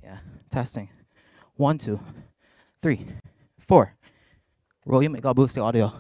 Yeah. Testing. 1, 2, 3, 4. Roll your mic. I'll boost the audio.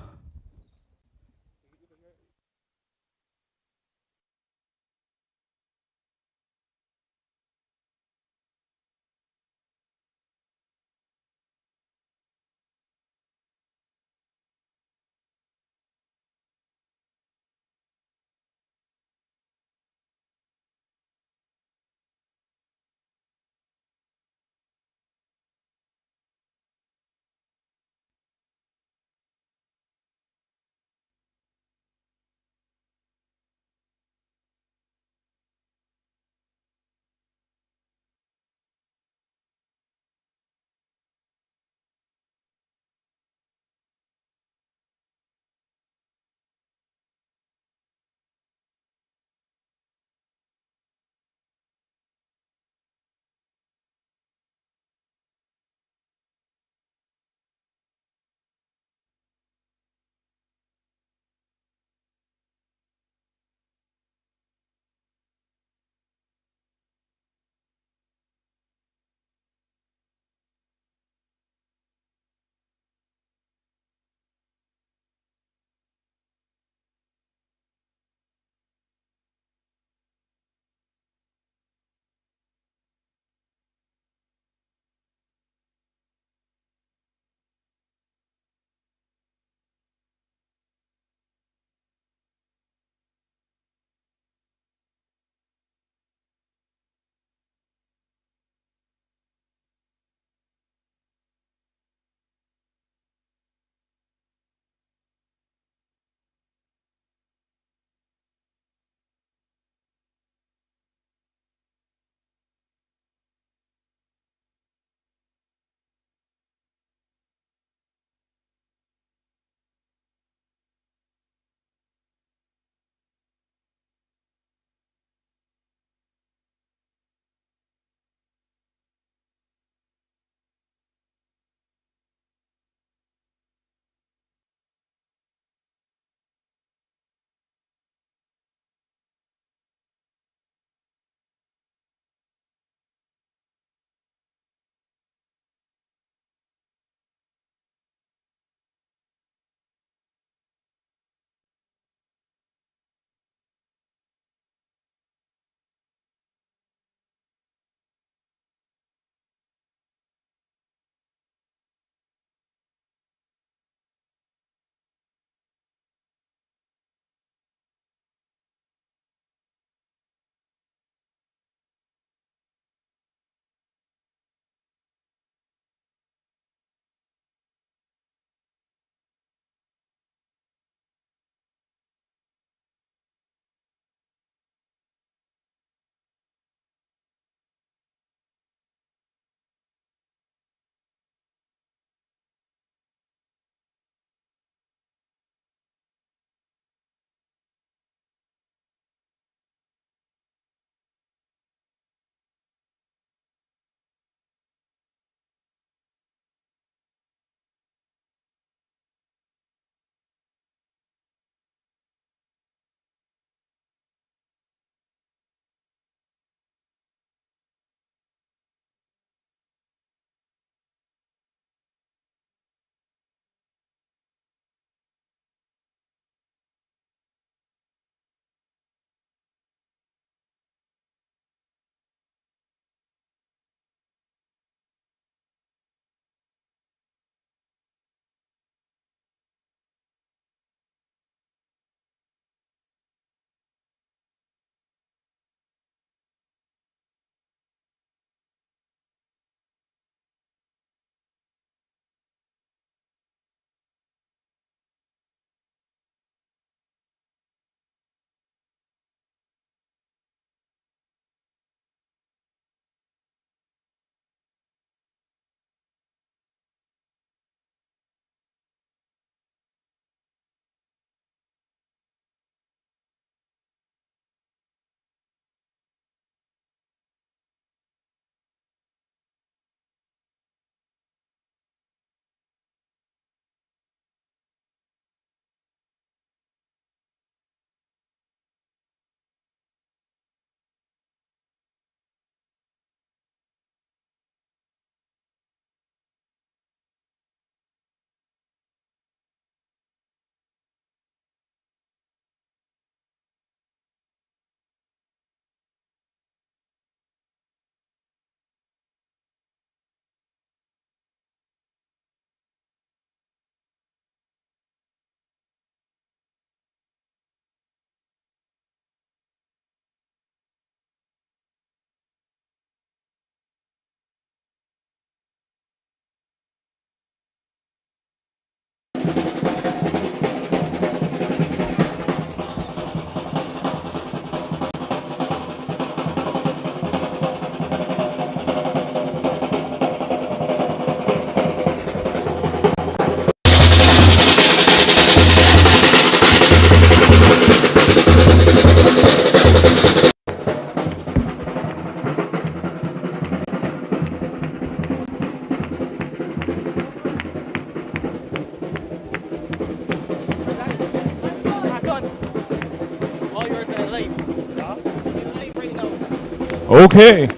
Okay.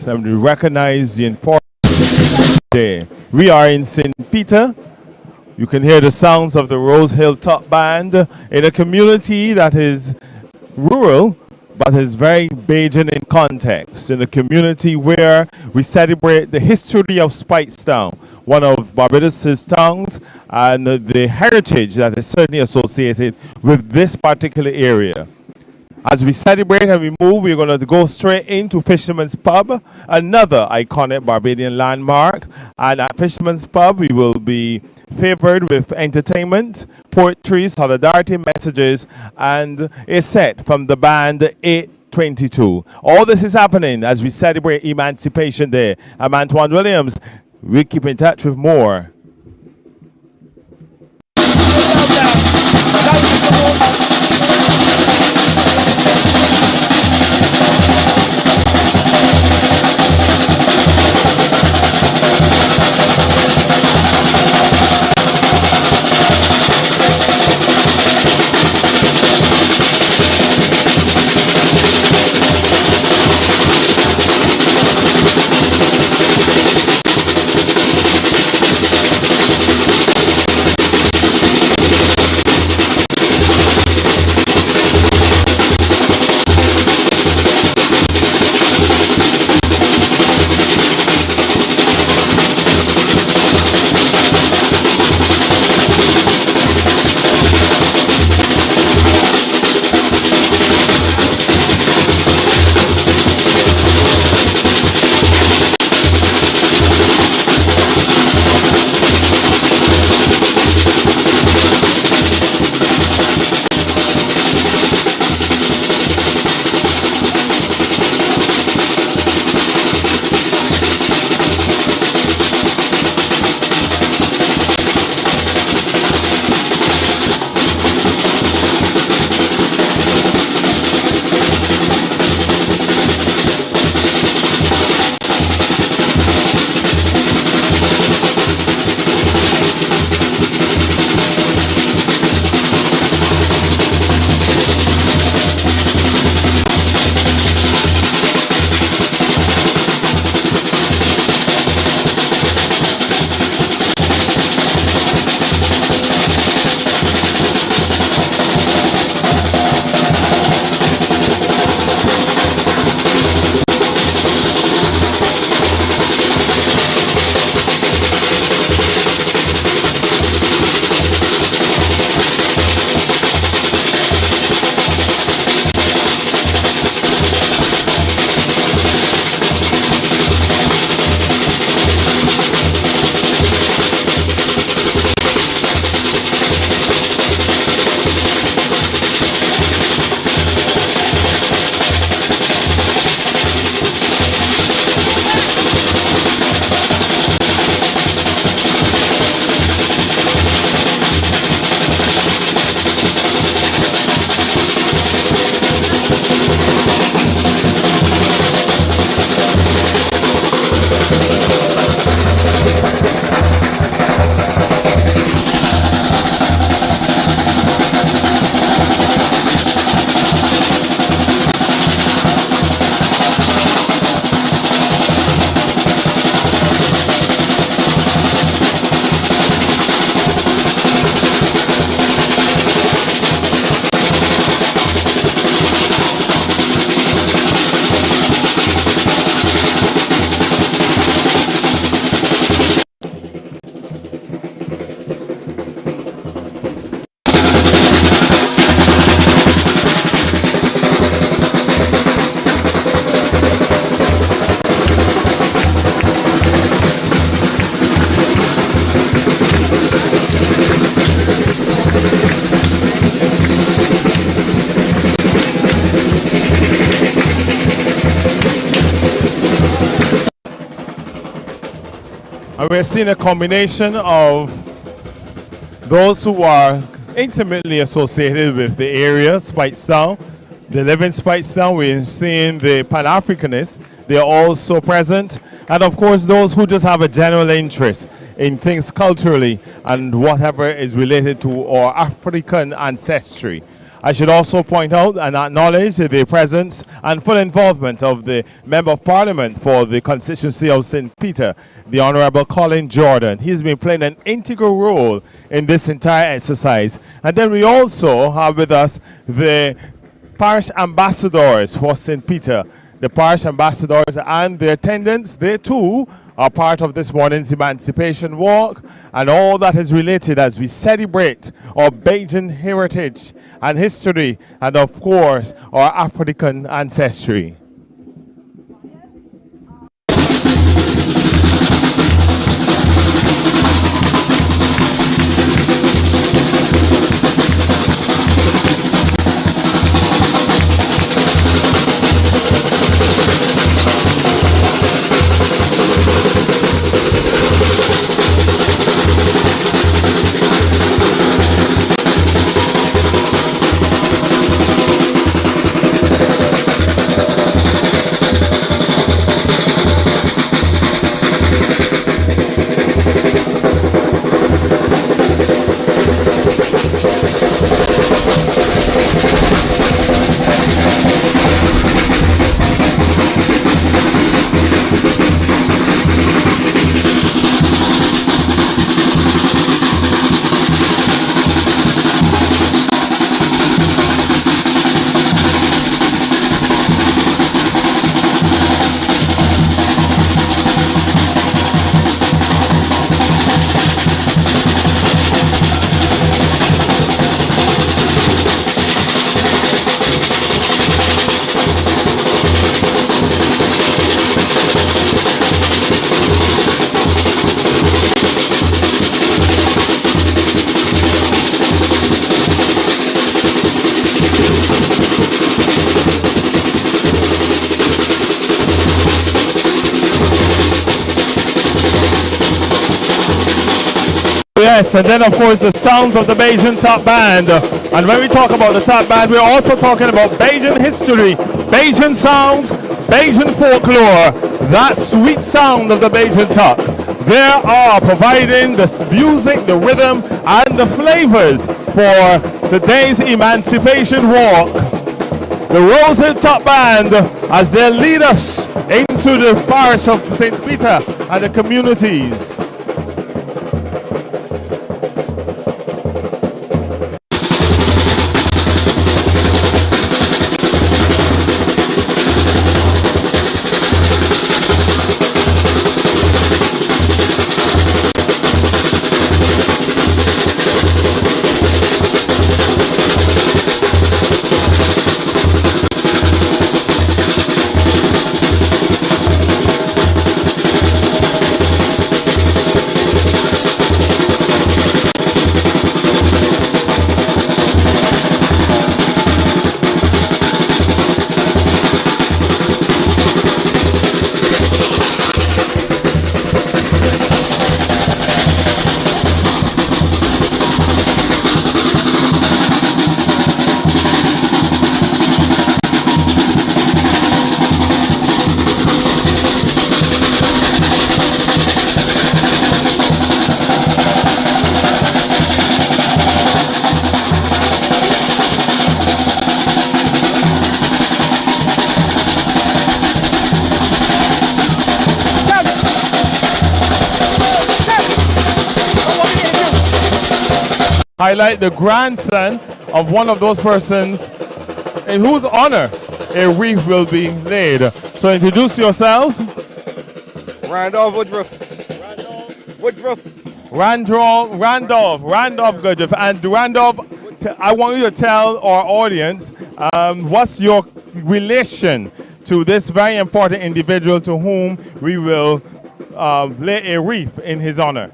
And we recognize the importance there. We are in St. Peter. You can hear the sounds of the Rose Hill Top Band in a community that is rural, but is very Bajan in context. In a community where we celebrate the history of Speightstown, one of Barbados' towns, and the heritage that is certainly associated with this particular area. As we celebrate and we move, we're going to go straight into Fisherman's Pub, another iconic Barbadian landmark. And at Fisherman's Pub, we will be favored with entertainment, poetry, solidarity messages, and a set from the band 822. All this is happening as we celebrate Emancipation Day. I'm Antoine Williams. We'll keep in touch with more. And we're seeing a combination of those who are intimately associated with the area, Speightstown. They live in Speightstown. We're seeing the Pan-Africanists. They're also present. And of course, those who just have a general interest in things culturally and whatever is related to our African ancestry. I should also point out and acknowledge the presence and full involvement of the Member of Parliament for the constituency of St. Peter, the Honorable Colin Jordan. He's been playing an integral role in this entire exercise. And then we also have with us the parish ambassadors for St. Peter. The parish ambassadors and their attendants, they too are part of this morning's Emancipation Walk and all that is related as we celebrate our Bajan heritage and history and of course our African ancestry. Yes, and then of course the sounds of the Bajan top band. And when we talk about the top band, we're also talking about Bajan history, Bajan sounds, Bajan folklore, that sweet sound of the Bajan top. They are providing the music, the rhythm, and the flavors for today's Emancipation Walk. The Rosehill Top Band as they lead us into the parish of St. Peter and the communities. Highlight the grandson of one of those persons in whose honor a wreath will be laid. So introduce yourselves. Randolph Woodruff. Randolph Woodruff. And Randolph, I want you to tell our audience what's your relation to this very important individual to whom we will lay a wreath in his honor.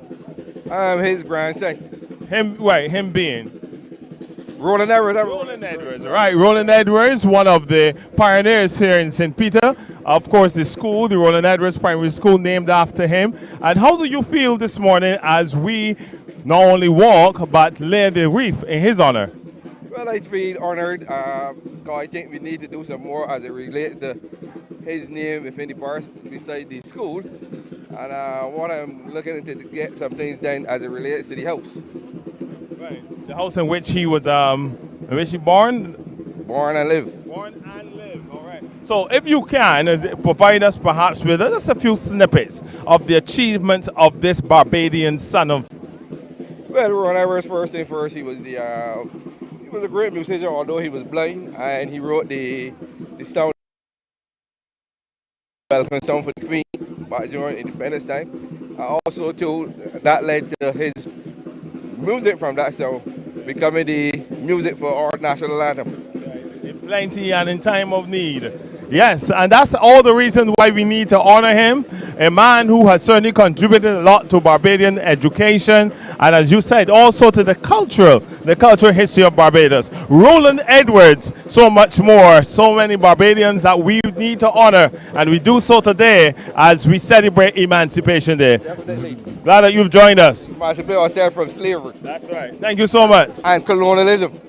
I'm his grandson. Him being? Roland Edwards. Roland Edwards, one of the pioneers here in St. Peter. Of course, the school, the Roland Edwards Primary School, named after him. And how do you feel this morning as we not only walk, but lay the wreath in his honor? Well, I feel honored because I think we need to do some more as it relates to his name within the parts beside the school. And what I'm looking into to get some things done as it relates to the house. Right. The house in which he was, in which he born? Born and live. Born and live, all right. So if you can, provide us perhaps with just a few snippets of the achievements of this Barbadian son of... Well, Ron Evers, first thing first, he was a great musician, although he was blind, and he wrote the sound welcome song for the Queen back during Independence time. And also too, that led to his music from that song becoming the music for our national anthem. In plenty and in time of need. Yes, and that's all the reason why we need to honor him. A man who has certainly contributed a lot to Barbadian education, and as you said, also to the cultural history of Barbados. Roland Edwards, so much more, so many Barbadians that we need to honor, and we do so today as we celebrate Emancipation Day. Definitely. Glad that you've joined us. Emancipate ourselves from slavery. That's right. Thank you so much. And colonialism.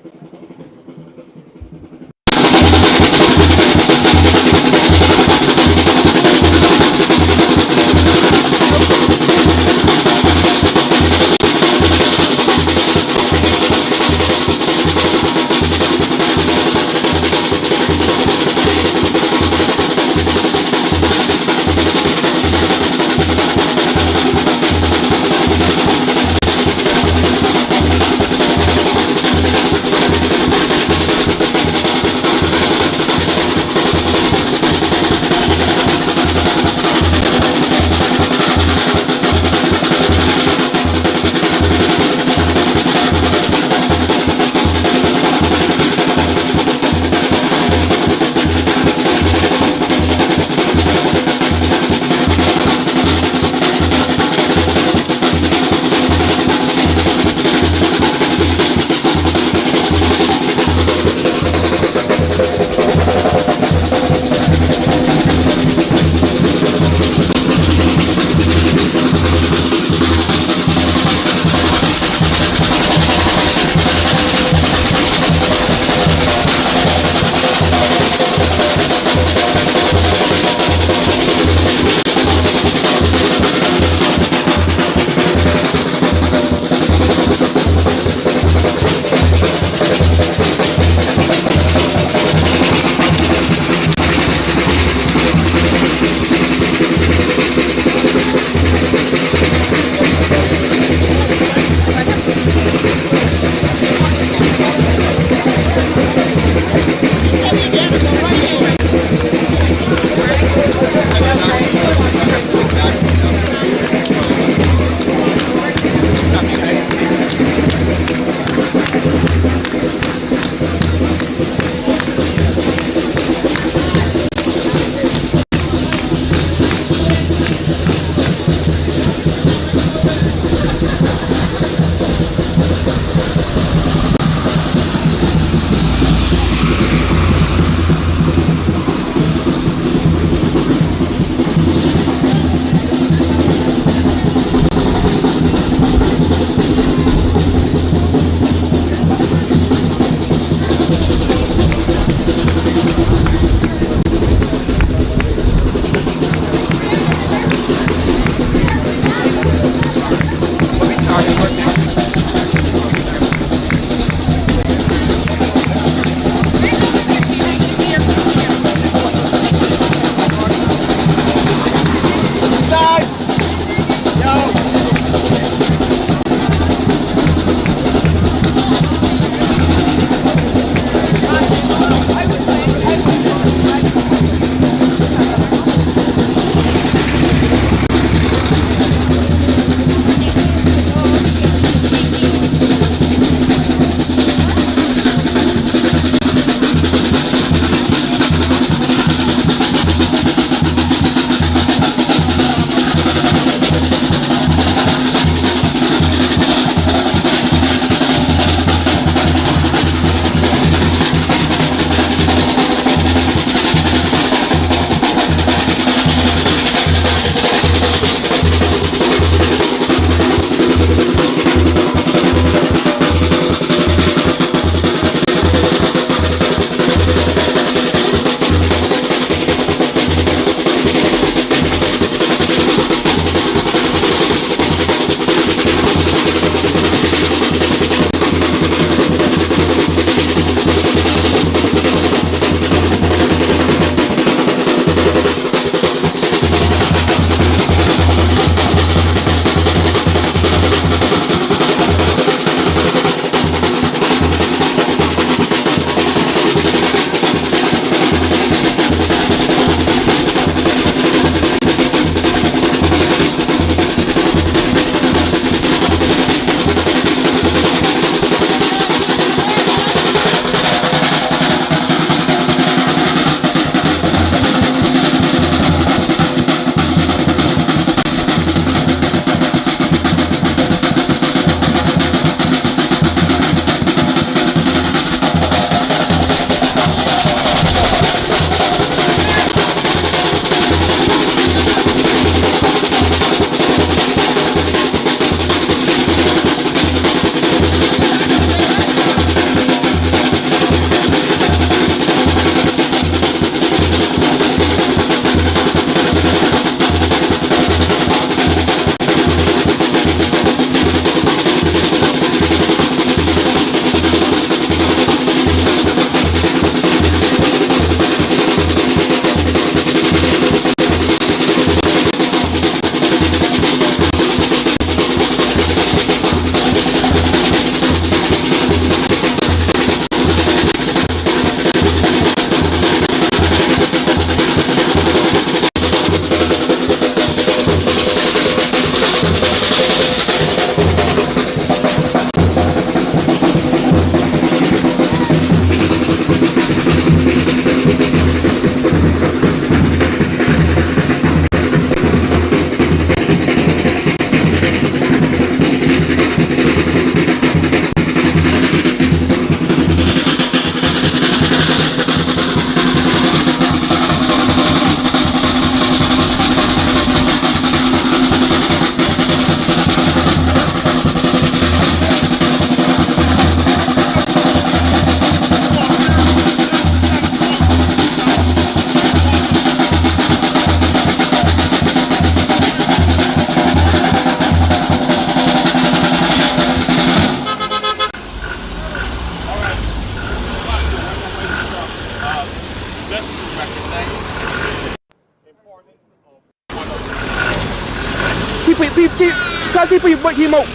Tell people you him out.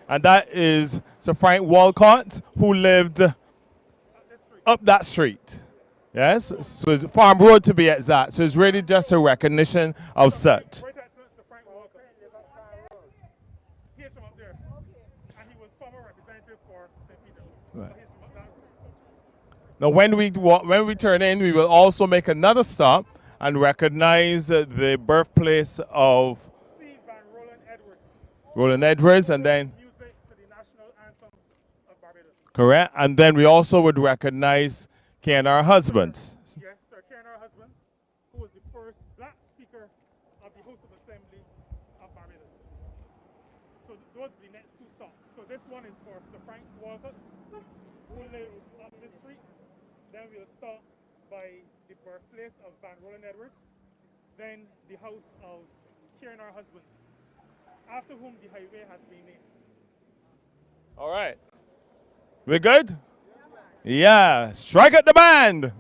And that is Sir Frank Walcott, who lived up that street. Yes, so it's Farm Road to be exact. So it's really just a recognition of such. Right. Now, when we turn in, we will also make another stop and recognize the birthplace of Roland Edwards, and then correct, and then we also would recognize K&R Husbands. Yes, Sir K&R Husbands, who was the first black speaker of the House of Assembly of Barbados. So those are the next two stops. So this one is for Sir Frank Walcott, who lived up this street. Then we'll stop by the birthplace of Van Roland Edwards. Then the house of K&R Husbands, after whom the highway has been named. All right. We're good? Yeah. Strike at the band.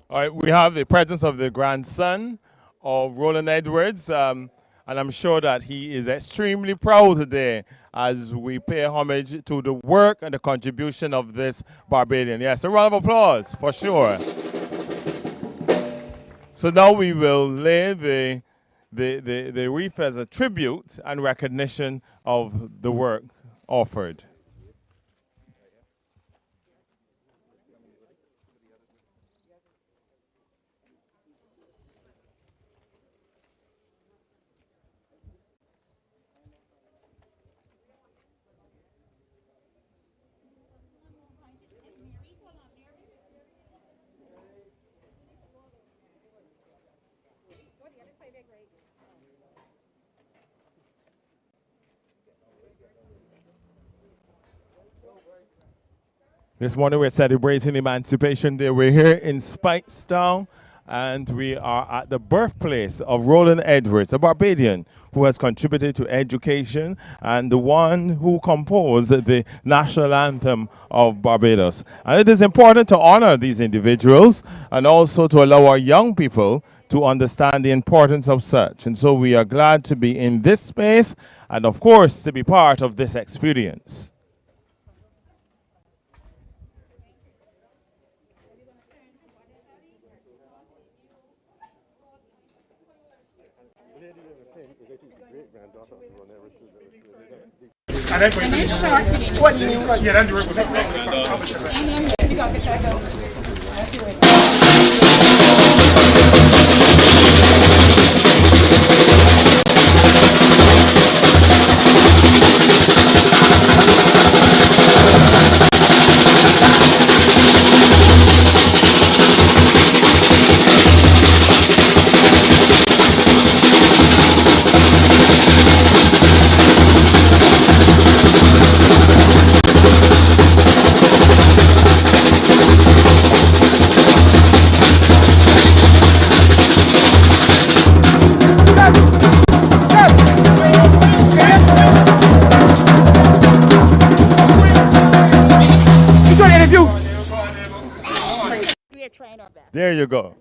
All right, we have the presence of the grandson of Roland Edwards, and I'm sure that he is extremely proud today as we pay homage to the work and the contribution of this Barbadian. Yes, a round of applause for sure. So now we will lay the wreath as a tribute and recognition of the work offered. This morning we're celebrating Emancipation Day. We're here in Speightstown, and we are at the birthplace of Roland Edwards, a Barbadian who has contributed to education and the one who composed the national anthem of Barbados. And it is important to honor these individuals and also to allow our young people to understand the importance of such. And so we are glad to be in this space and, of course, to be part of this experience. And then short. What do you mean? Yeah, that's the work with it. There you go.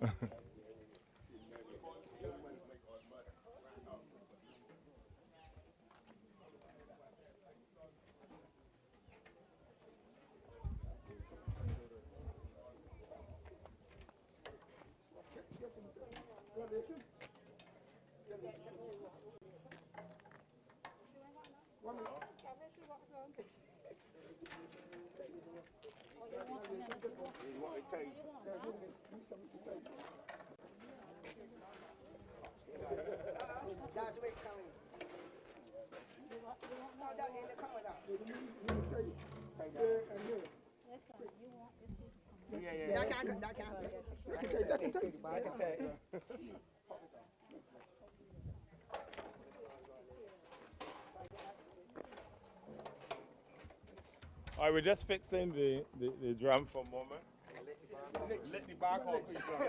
All right, we're just fixing the drum for a moment. Let the back off the drum.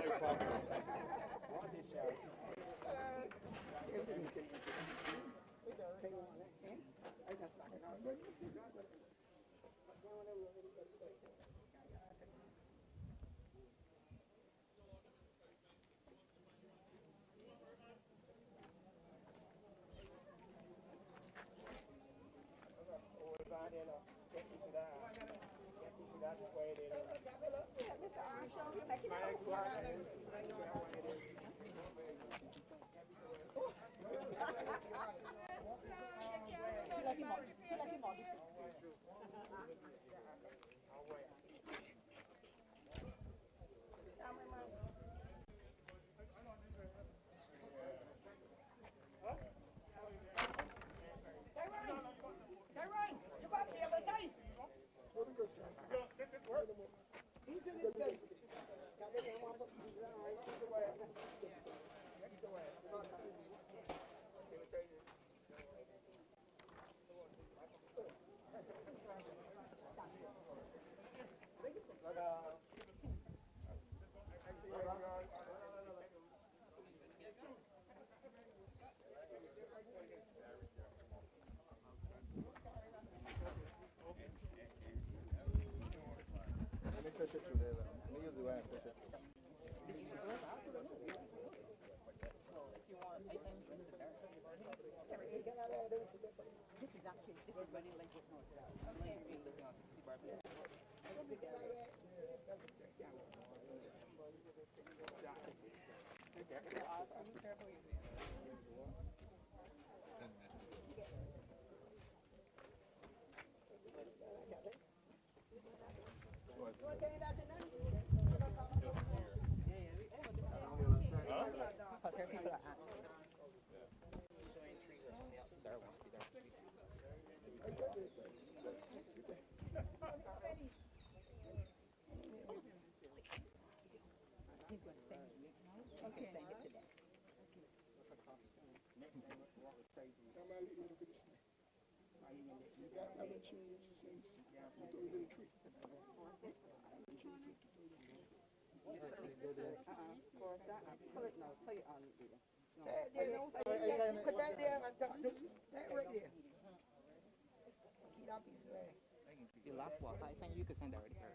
The last was I sent you could send already, sir.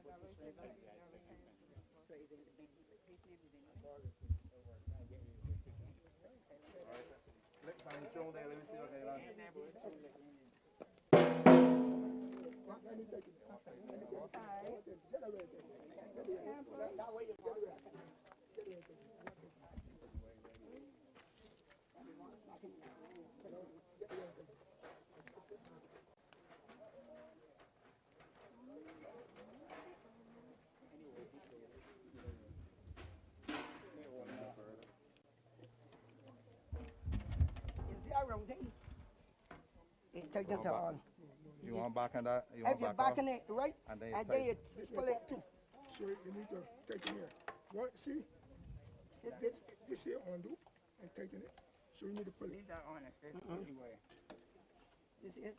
It takes it to on. You want back on that? You If want you're back back in it, right? And then And you then you take pull it too. So you need to take it here. What? See? This here undo and taking it. So you need to pull it. This is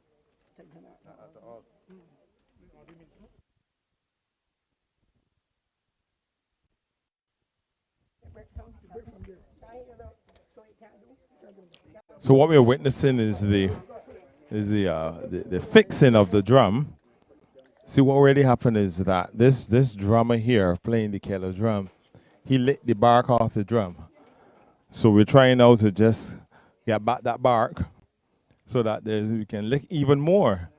taking it out. at all. So what we're witnessing is the fixing of the drum. See, what really happened is that this drummer here playing the killer drum, he lit the bark off the drum. So we're trying now to just get back that bark so that we can lick even more.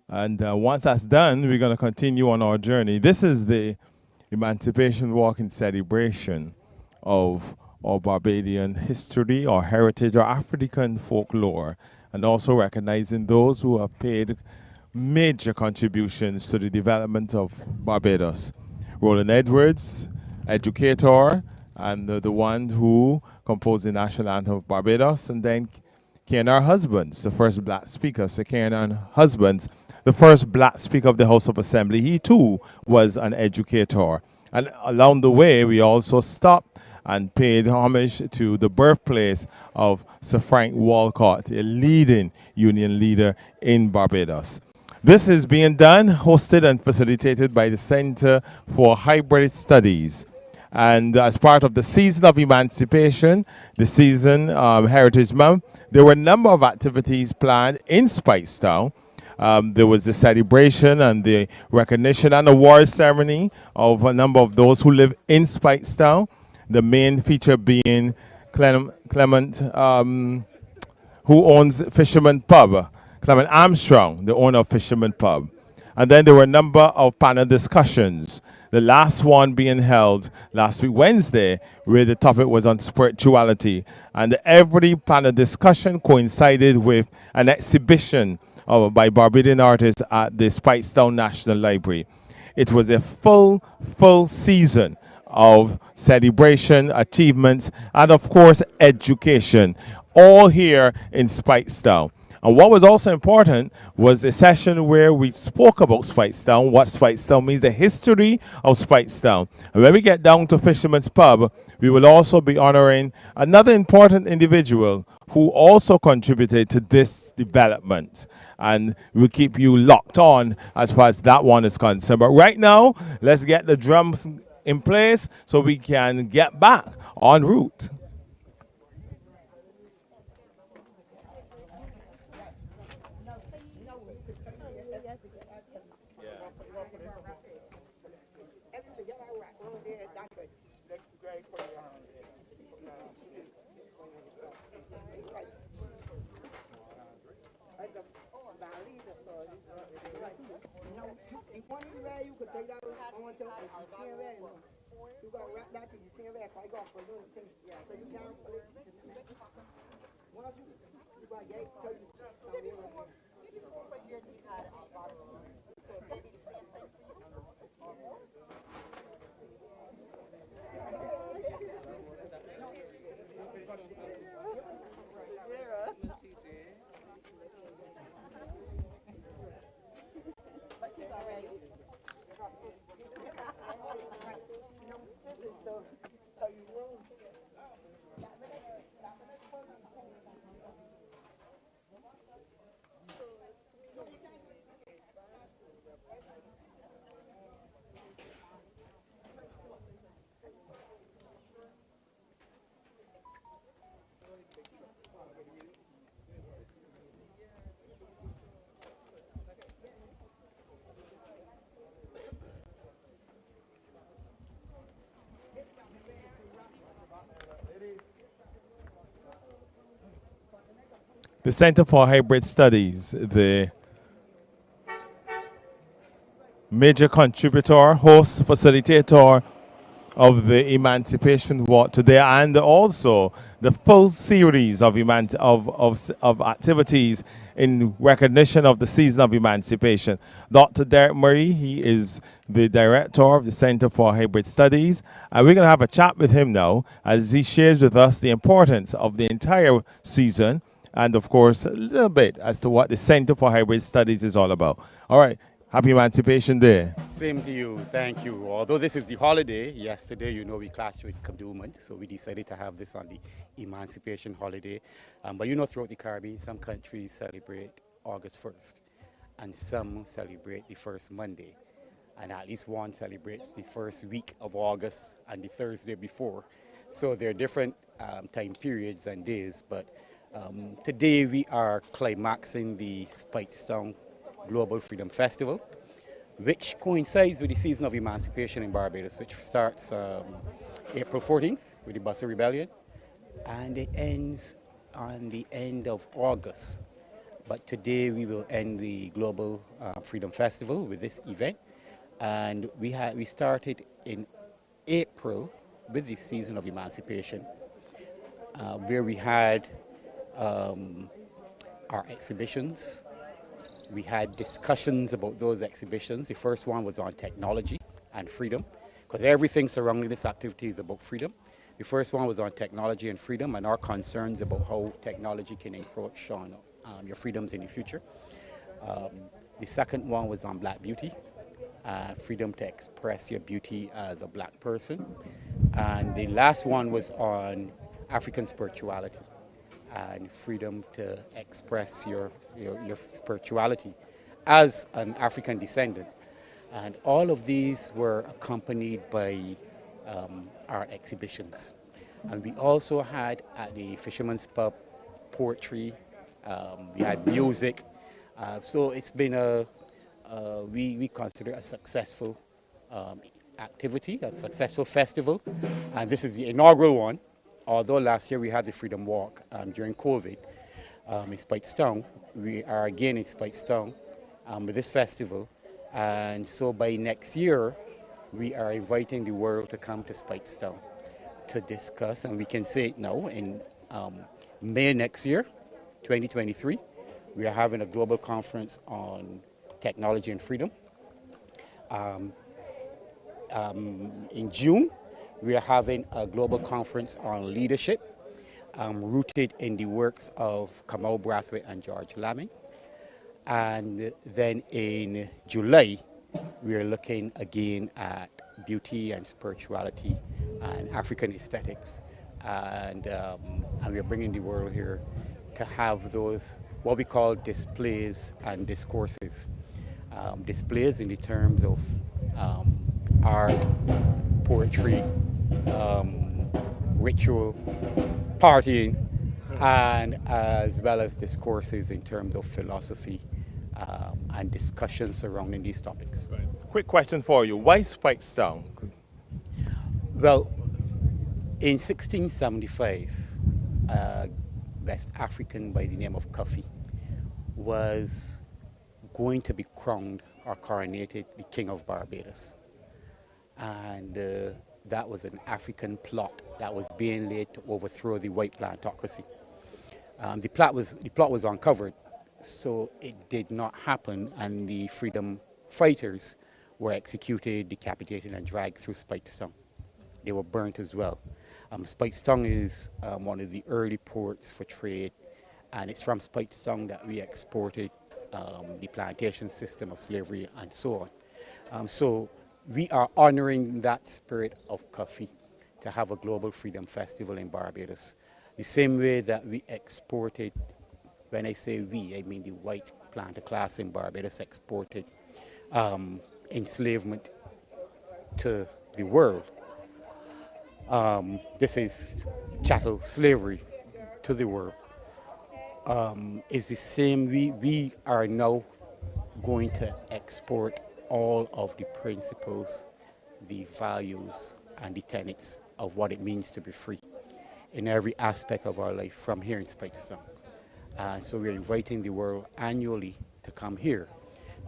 And once that's done, we're going to continue on our journey. This is the Emancipation Walk in celebration of our Barbadian history, our heritage, our African folklore, and also recognizing those who have paid major contributions to the development of Barbados. Roland Edwards, educator, and the one who composed the national anthem of Barbados, and then KNR Husbands, the first black speaker. So KNR Husbands, the first black speaker of the House of Assembly, he too was an educator. And along the way, we also stopped and paid homage to the birthplace of Sir Frank Walcott, a leading union leader in Barbados. This is being done, hosted and facilitated by the Center for Hybrid Studies. And as part of the season of emancipation, the season Heritage Month, there were a number of activities planned in Speightstown. There was the celebration and the recognition and award ceremony of a number of those who live in Speightstown. The main feature being Clement, who owns Fisherman Pub. Clement Armstrong, the owner of Fisherman Pub. And then there were a number of panel discussions. The last one being held last week, Wednesday, where the topic was on spirituality. And every panel discussion coincided with an exhibition by Barbadian artists at the Speightstown National Library. It was a full season of celebration, achievements, and of course, education, all here in Speightstown. And what was also important was a session where we spoke about Speightstown, what Speightstown means, the history of Speightstown. And when we get down to Fisherman's Pub, we will also be honoring another important individual who also contributed to this development. And we'll keep you locked on as far as that one is concerned. But right now, let's get the drums in place so we can get back en route. The Center for Hybrid Studies, the major contributor, host, facilitator of the Emancipation Walk today, and also the full series of activities in recognition of the season of emancipation. Dr. Derek Murray, he is the director of the Center for Hybrid Studies, and we're going to have a chat with him now as he shares with us the importance of the entire season and, of course, a little bit as to what the Center for Hybrid Studies is all about. All right. Happy Emancipation Day. Same to you. Thank you. Although this is the holiday, yesterday, you know, we clashed with Kadooment, so we decided to have this on the Emancipation holiday. But you know, throughout the Caribbean, some countries celebrate August 1st, and some celebrate the first Monday. And at least one celebrates the first week of August and the Thursday before. So there are different time periods and days, but today we are climaxing the Speightstown Global Freedom Festival, which coincides with the season of emancipation in Barbados, which starts April 14th with the Buster Rebellion, and it ends on the end of August. But today we will end the Global Freedom Festival with this event, and we started in April with the season of Emancipation, where we had our exhibitions. We had discussions about those exhibitions. The first one was on technology and freedom, because everything surrounding this activity is about freedom. The first one was on technology and freedom and our concerns about how technology can encroach on your freedoms in the future. The second one was on black beauty, freedom to express your beauty as a black person. And the last one was on African spirituality and freedom to express your spirituality as an African descendant. And all of these were accompanied by our exhibitions. And we also had at the Fisherman's Pub poetry, we had music. So it's been we consider a successful activity, a successful festival. And this is the inaugural one. Although last year we had the Freedom Walk during COVID in Speightstown, we are again in Speightstown with this festival. And so by next year, we are inviting the world to come to Speightstown to discuss, and we can say it now, in May next year, 2023, we are having a global conference on technology and freedom. In June, we are having a global conference on leadership, rooted in the works of Kamau Brathwaite and George Lamming. And then in July, we are looking again at beauty and spirituality and African aesthetics. And we are bringing the world here to have those, what we call displays and discourses. Displays in the terms of art, poetry, ritual, partying, and as well as discourses in terms of philosophy and discussions surrounding these topics. Right. Quick question for you. Why Speightstown? Well, in 1675, a West African by the name of Cuffee was going to be crowned or coronated the King of Barbados. And that was an African plot that was being laid to overthrow the white plantocracy. The plot was uncovered, so it did not happen, and the freedom fighters were executed, decapitated, and dragged through Speightstown. They were burnt as well. Speightstown is one of the early ports for trade, and it's from Speightstown that we exported the plantation system of slavery and so on. So we are honoring that spirit of Cuffee to have a global freedom festival in Barbados. The same way that we exported, when I say we, I mean the white planter class in Barbados exported enslavement to the world. This is chattel slavery to the world. It's the same, we are now going to export all of the principles, the values, and the tenets of what it means to be free in every aspect of our life from here in Speightstown. So we're inviting the world annually to come here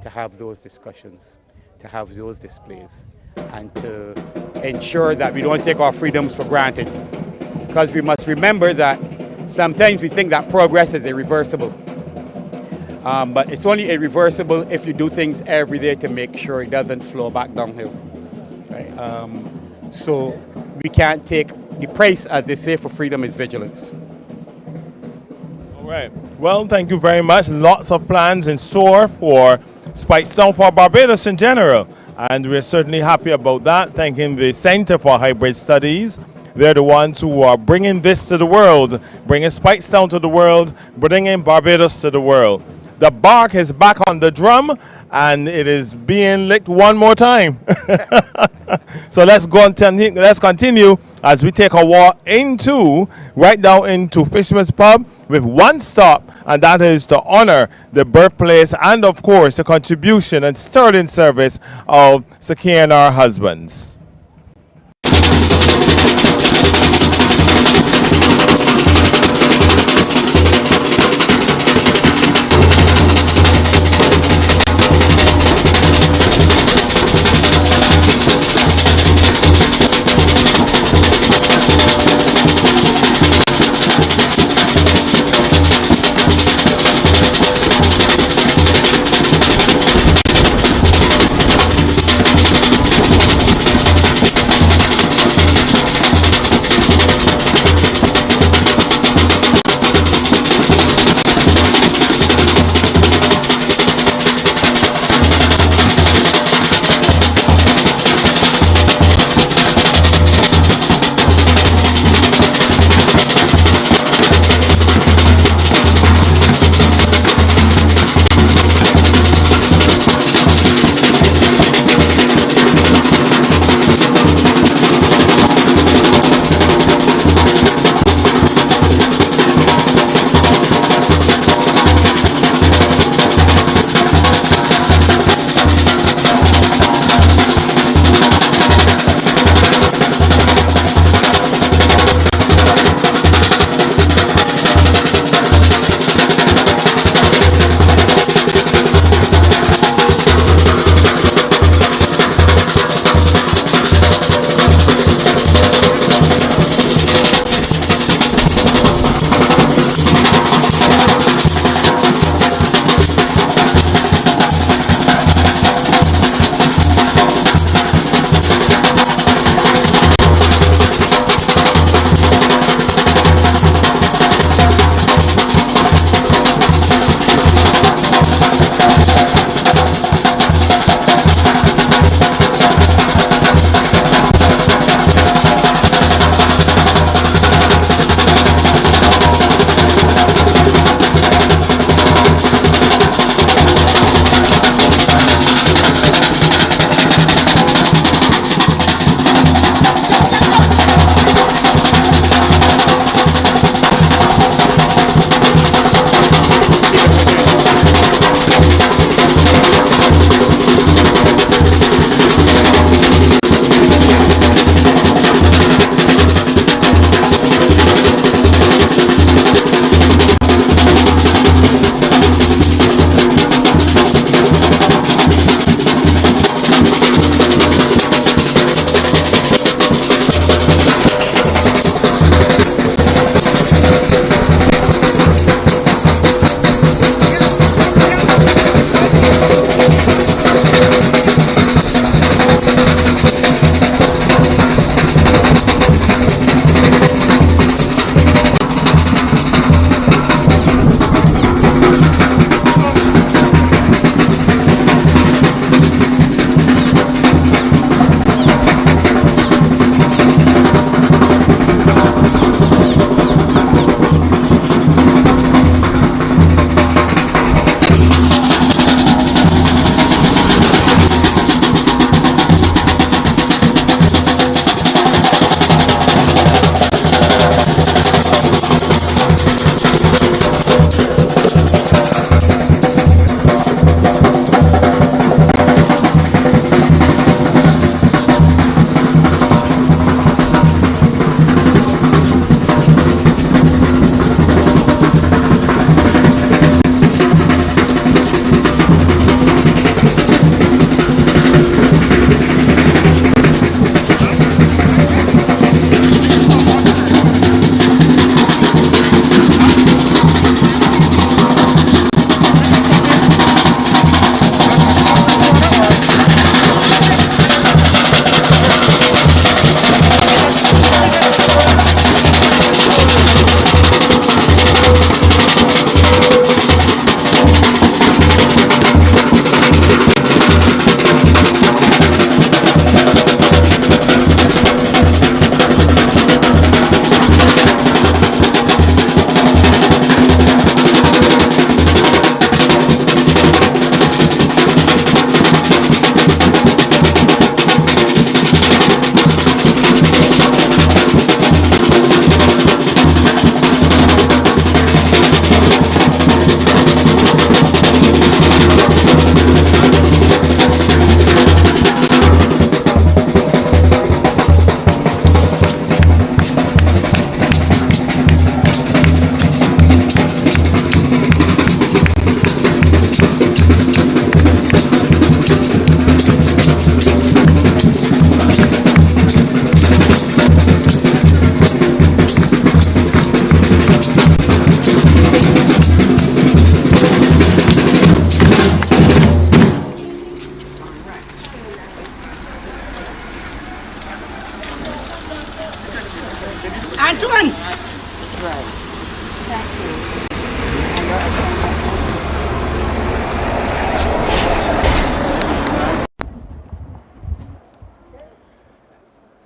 to have those discussions, to have those displays, and to ensure that we don't take our freedoms for granted. Because we must remember that sometimes we think that progress is irreversible. But it's only irreversible if you do things every day to make sure it doesn't flow back downhill. Right? So we can't take the price, as they say, for freedom is vigilance. All right. Well, thank you very much. Lots of plans in store for Speightstown, for Barbados in general. And we're certainly happy about that. Thanking the Center for Hybrid Studies. They're the ones who are bringing this to the world, bringing Speightstown to the world, bringing Barbados to the world. The bark is back on the drum, and it is being licked one more time. So let's continue as we take a walk right down into Fisherman's Pub with one stop, and that is to honor the birthplace and, of course, the contribution and sterling service of Sakir and our husbands. Antoine!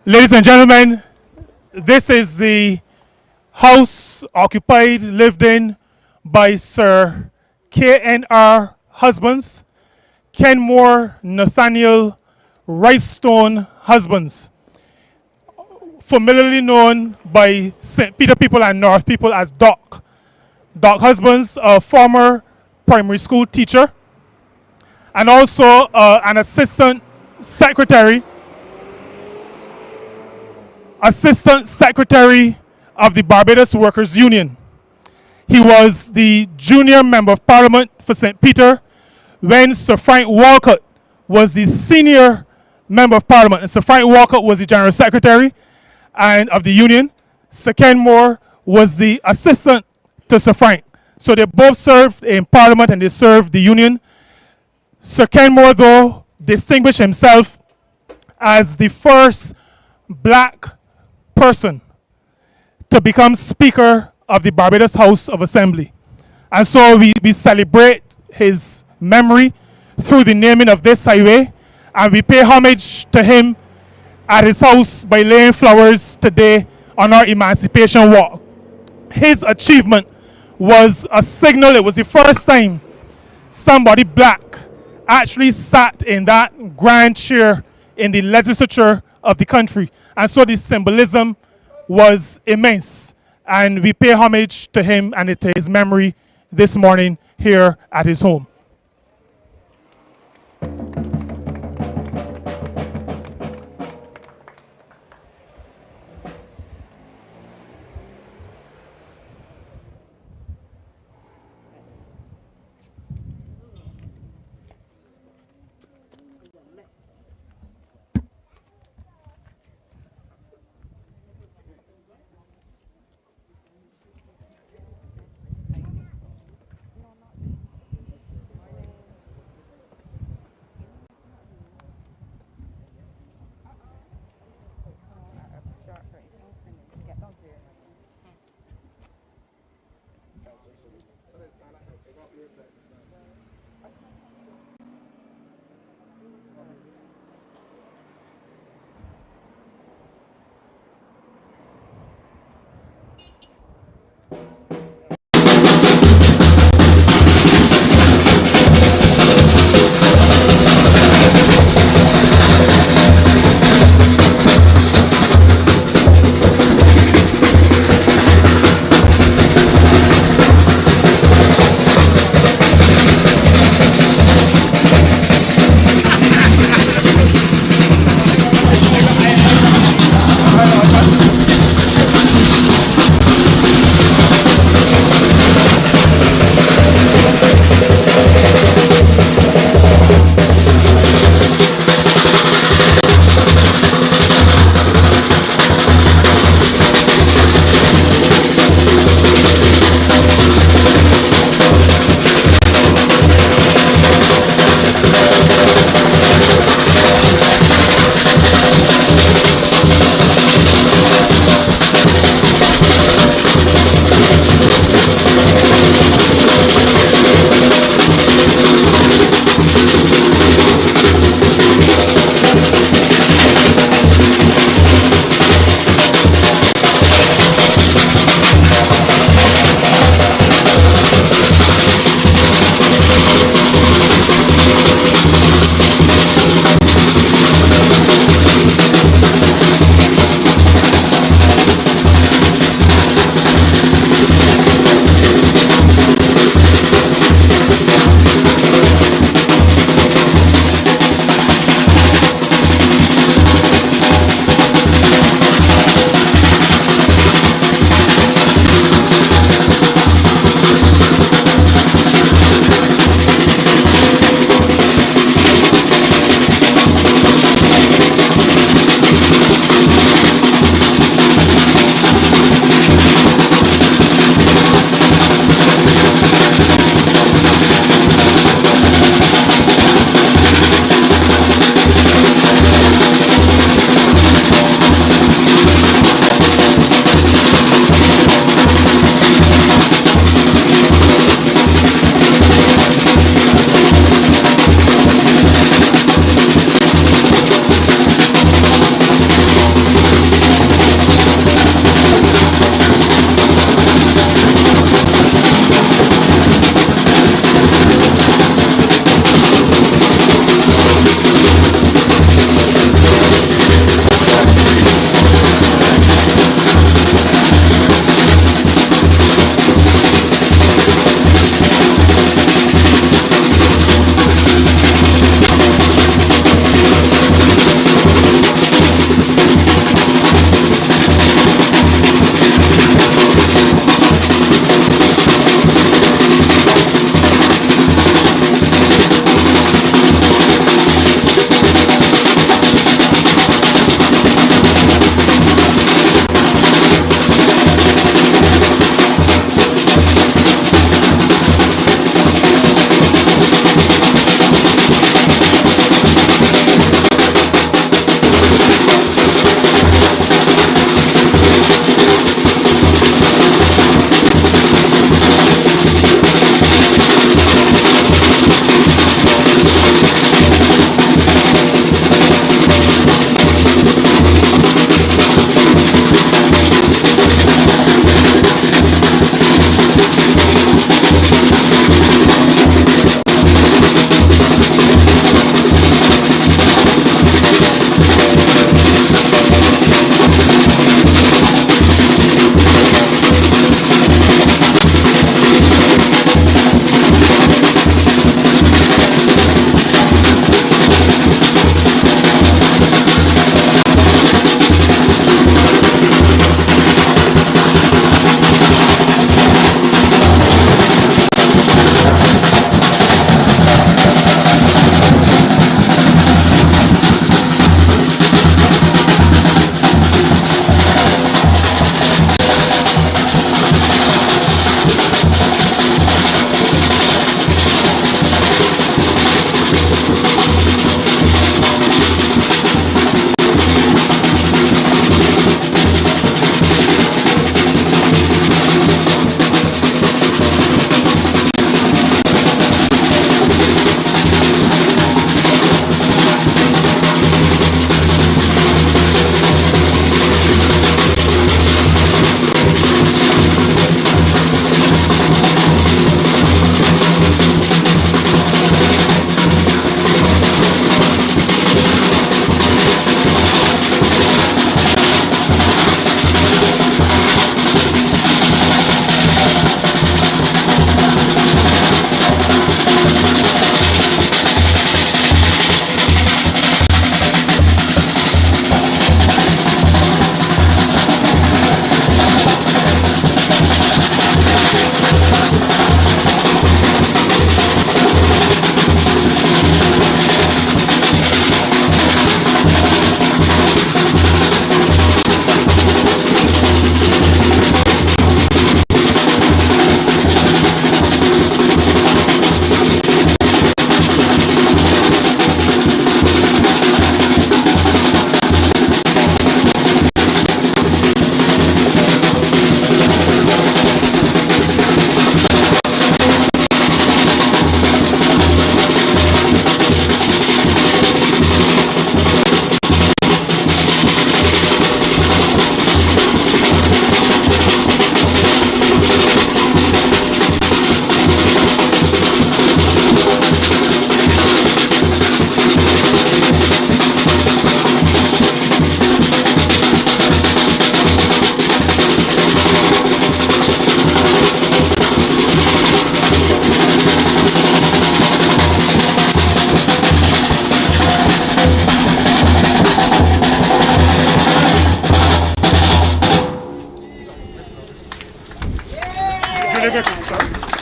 Ladies and gentlemen, this is the house occupied, lived in by Sir K.N.R. Husbands, Kenmore Nathaniel Ricestone Husbands, familiarly known by St. Peter people and North people as Doc. Doc Husbands, a former primary school teacher, and also an assistant secretary of the Barbados Workers' Union. He was the junior member of parliament for St. Peter when Sir Frank Walcott was the senior member of parliament. And Sir Frank Walcott was the general secretary and of the union. Sir Kenmore was the assistant to Sir Frank. So they both served in parliament and they served the union. Sir Kenmore, though, distinguished himself as the first black person to become Speaker of the Barbados House of Assembly. And so we celebrate his memory through the naming of this highway, and we pay homage to him at his house by laying flowers today on our Emancipation Walk. His achievement was a signal. It was the first time somebody black actually sat in that grand chair in the legislature of the country. And so the symbolism was immense. And we pay homage to him and to his memory this morning here at his home.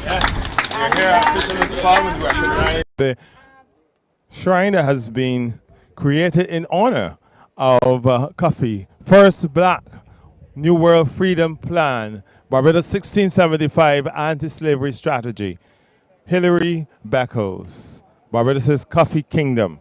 Yes, we're here at Fisherman's Pub and recognize the shrine that has been created in honor of Cuffee, first black New World Freedom Plan, Barbados 1675 anti-slavery strategy. Hillary Beckles, Barbados' Cuffee Kingdom.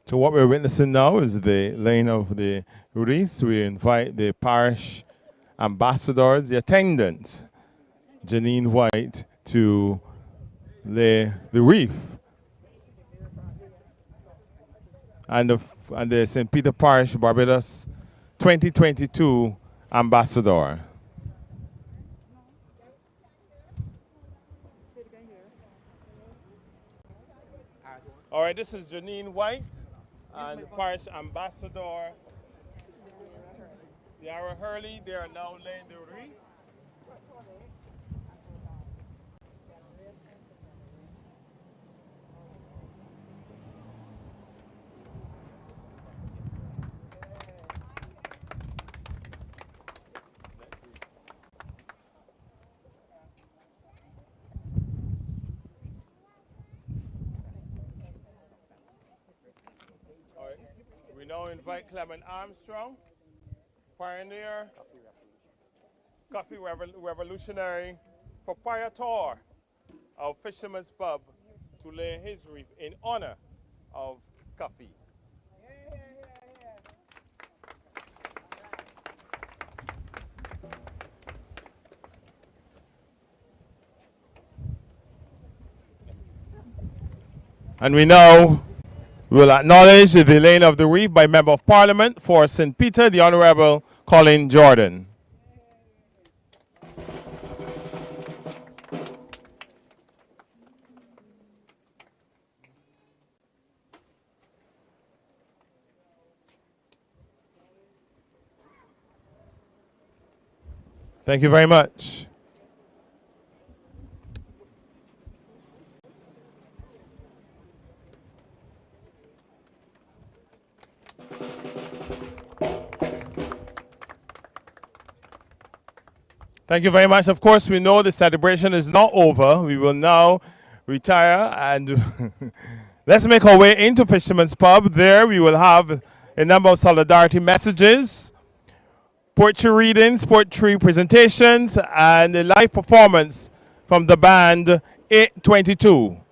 So what we're witnessing now is the laying of the wreaths. We invite the parish ambassadors, the attendant, Janine White, to lay the wreath. And the St. Peter Parish, Barbados 2022 ambassador. All right, this is Janine White and the parish ambassador, Yara Hurley. They are now laying the wreath. All right, we now invite Clement Armstrong, pioneer, coffee revolutionary, proprietor of Fisherman's Pub, to lay his wreath in honor of coffee. And we now will acknowledge the laying of the wreath by Member of Parliament for St. Peter, the Honorable Colin Jordan. Thank you very much. Thank you very much. Of course, we know the celebration is not over. We will now retire and let's make our way into Fisherman's Pub. There we will have a number of solidarity messages, poetry readings, poetry presentations, and a live performance from the band 822.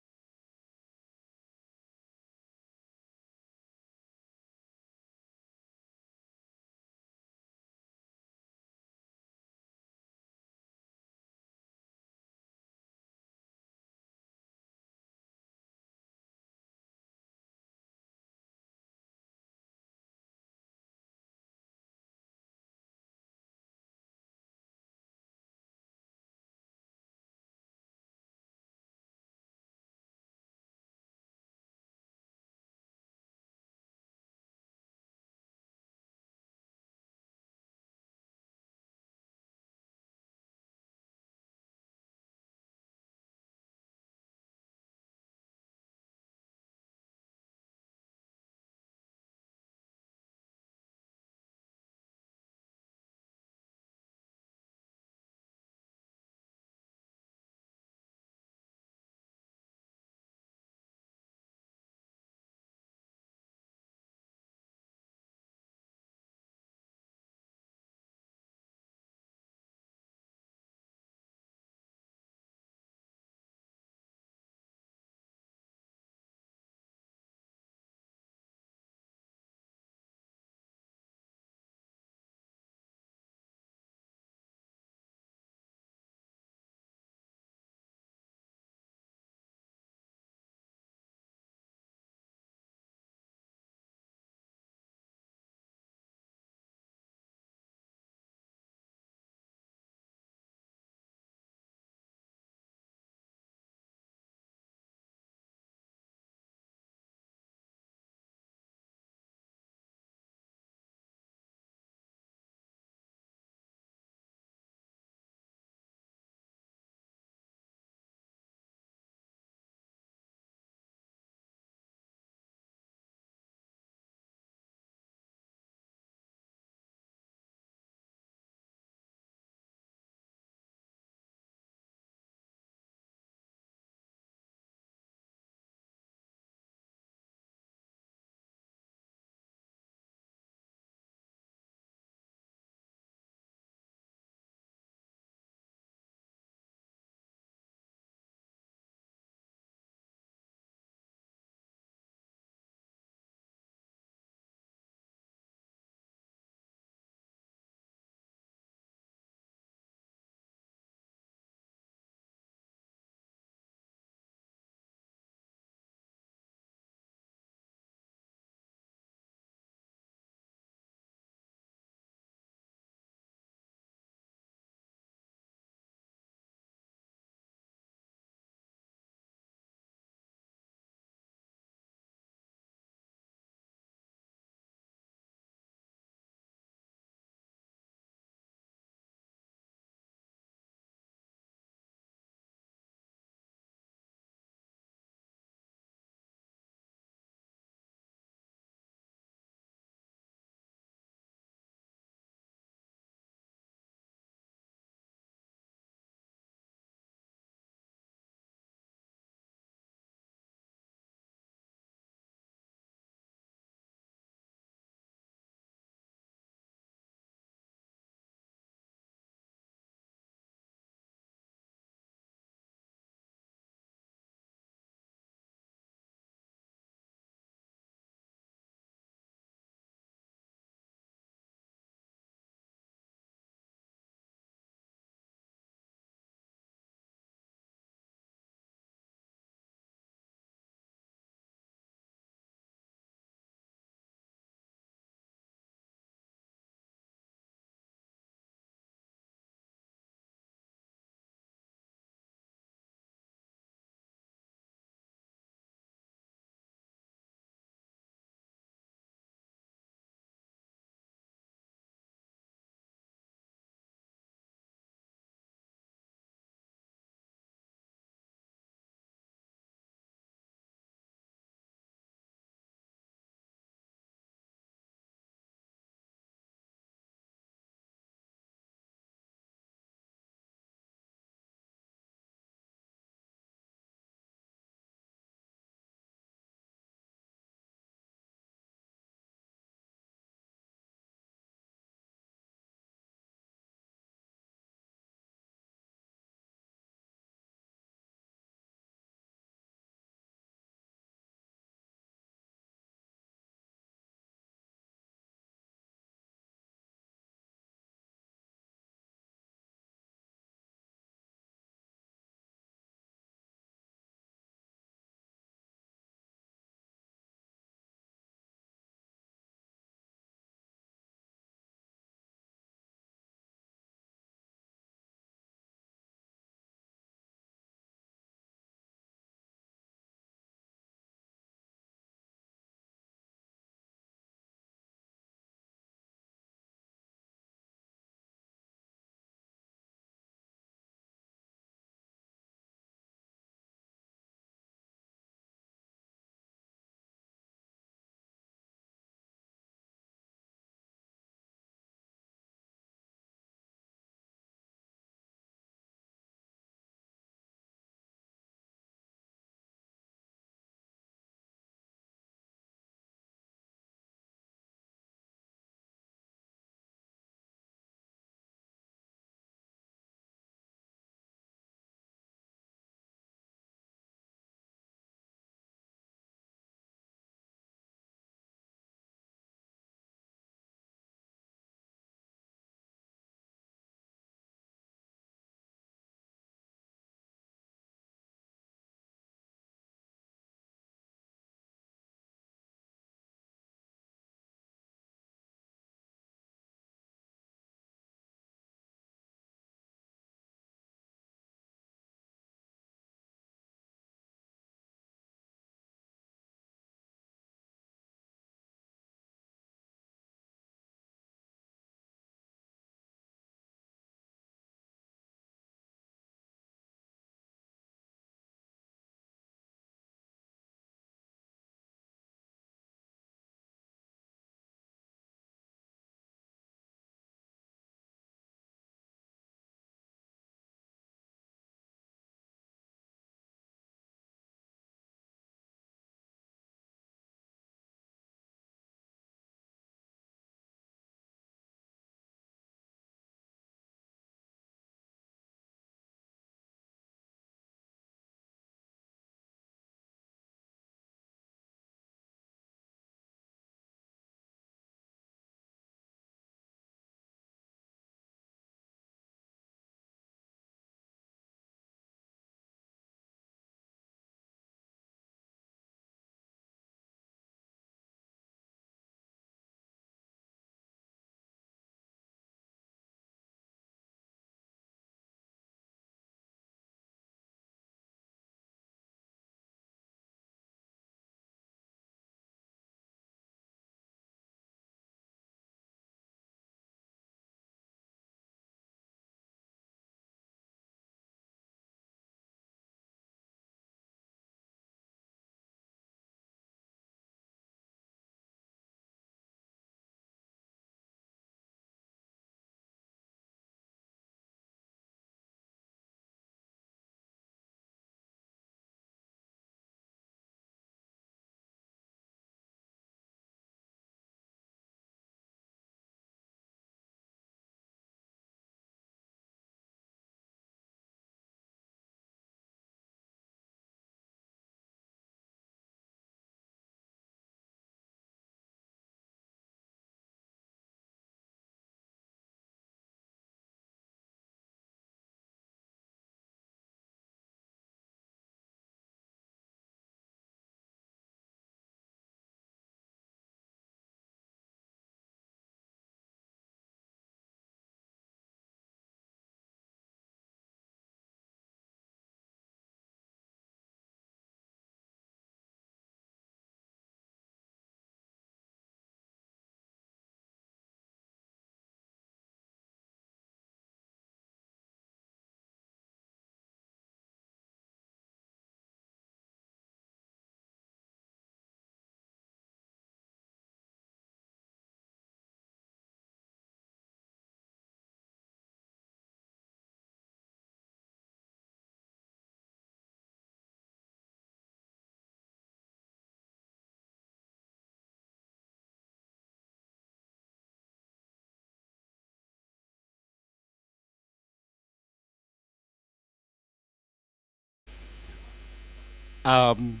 Um,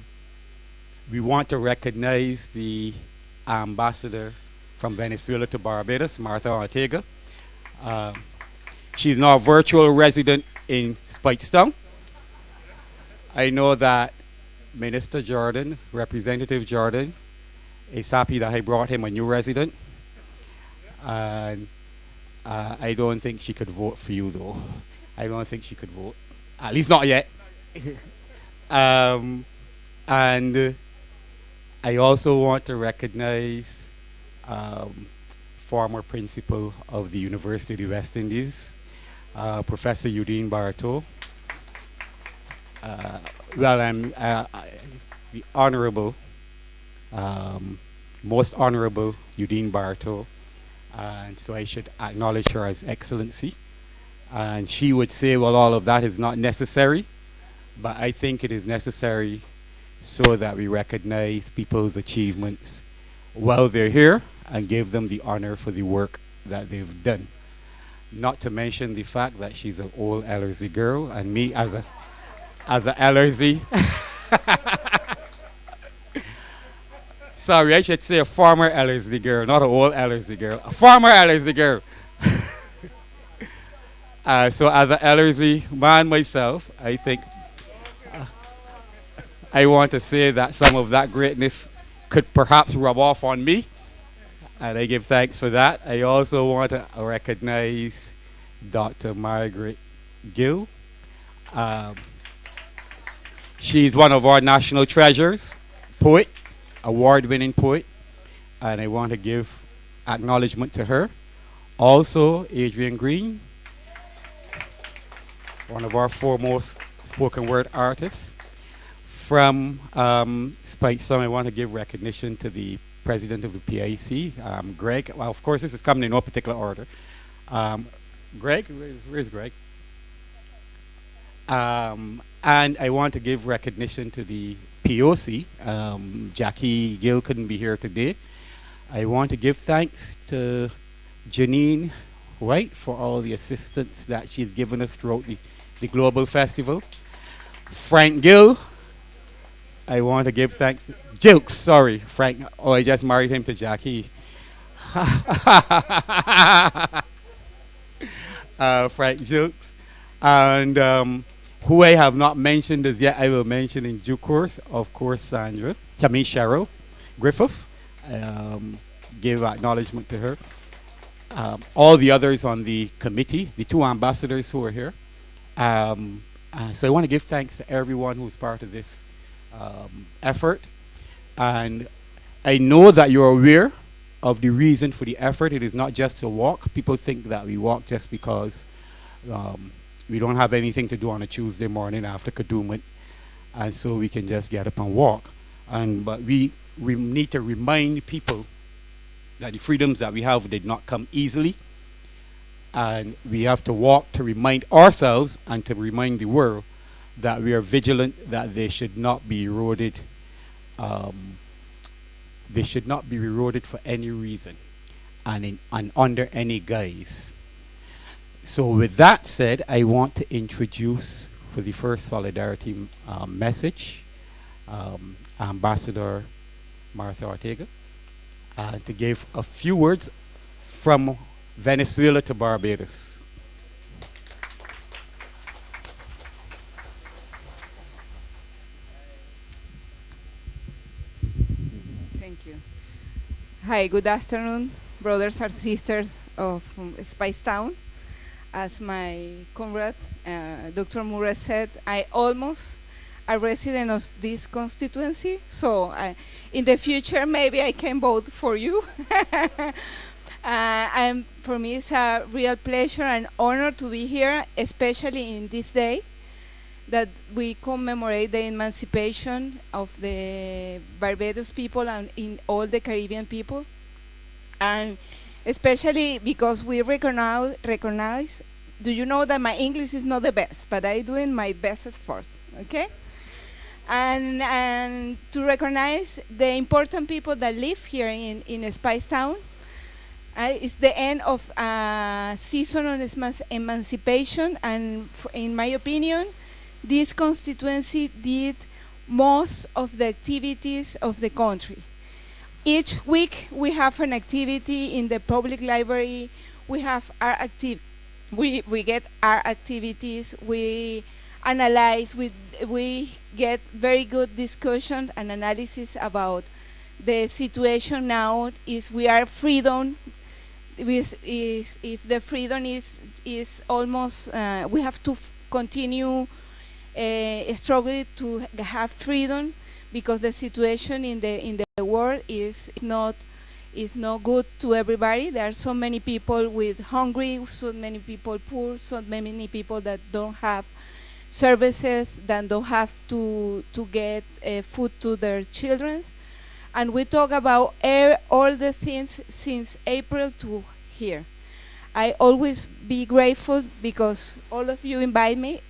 we want to recognize the ambassador from Venezuela to Barbados, Martha Ortega. Um, she's now a virtual resident in Speightstown. I know that Minister Jordan, Representative Jordan, is happy that I brought him a new resident. And I don't think she could vote for you, though. I don't think she could vote. At least not yet. And I also want to recognize former principal of the University of the West Indies, Professor Eugene Bartow. Well, I'm the honorable, most honorable Eugene Bartow, and so I should acknowledge her as Excellency. And she would say, well, all of that is not necessary, but I think it is necessary so that we recognize people's achievements while they're here and give them the honor for the work that they've done. Not to mention the fact that she's an old LRZ girl, and me as a LRZ. Sorry, I should say a former LRZ girl, not an old LRZ girl. A former LRZ girl. So as an LRZ man myself, I think I want to say that some of that greatness could perhaps rub off on me, and I give thanks for that. I also want to recognize Dr. Margaret Gill. She's one of our national treasures, poet, award-winning poet, and I want to give acknowledgement to her. Also, Adrian Green, one of our foremost spoken word artists. From Speightstown, I want to give recognition to the president of the PIC, Greg. Well, of course, this is coming in no particular order. Greg, where's Greg? And I want to give recognition to the POC. Jackie Gill couldn't be here today. I want to give thanks to Janine White for all the assistance that she's given us throughout the Global Festival. Frank Gill, I want to give thanks. Jilks, sorry, Frank. Oh, I just married him to Jackie. Frank Jilks. And who I have not mentioned as yet, I will mention in due course. Of course, Sandra. I mean, Cheryl Griffith. Give acknowledgement to her. All the others on the committee, the two ambassadors who are here. So I want to give thanks to everyone who's part of this effort. And I know that you're aware of the reason for the effort. It is not just to walk. People think that we walk just because we don't have anything to do on a Tuesday morning after Kadooment, and so we can just get up and walk. But we need to remind people that the freedoms that we have did not come easily, and we have to walk to remind ourselves and to remind the world that we are vigilant, that they should not be eroded. They should not be eroded for any reason and under any guise. So with that said, I want to introduce for the first solidarity message Ambassador Martha Ortega, to give a few words from Venezuela to Barbados. Thank you. Hi, good afternoon, brothers and sisters of Speightstown. As my comrade, Dr. Murray said, I almost a resident of this constituency, so in the future maybe I can vote for you. And for me it's a real pleasure and honor to be here, especially in this day that we commemorate the emancipation of the Barbados people and in all the Caribbean people. And especially because we recognize, do you know that my English is not the best, but I'm doing my best effort, okay? And to recognize the important people that live here in Speightstown. It's the end of a season on emancipation, and in my opinion, this constituency did most of the activities of the country. Each week we have an activity in the public library. We have we get art activities. We analyze. We get very good discussion and analysis about the situation now. Is we are freedom. If the freedom is almost, we have to continue struggling to have freedom, because the situation in the world is not good to everybody. There are so many people with hungry, so many people poor, so many people that don't have services, that don't have to get food to their children. And we talk about all the things since April to here. I always be grateful because all of you invite me.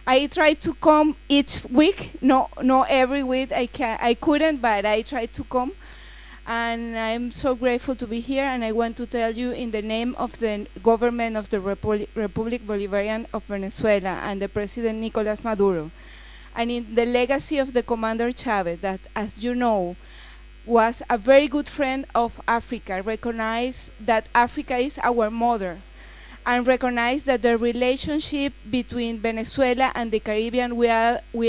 I try to come each week. No every week I couldn't, but I try to come. And I'm so grateful to be here, and I want to tell you in the name of the government of the Republic Bolivarian of Venezuela and the President Nicolas Maduro, and in the legacy of the Commander Chavez, that, as you know, was a very good friend of Africa, recognized that Africa is our mother, and recognize that the relationship between Venezuela and the Caribbean, we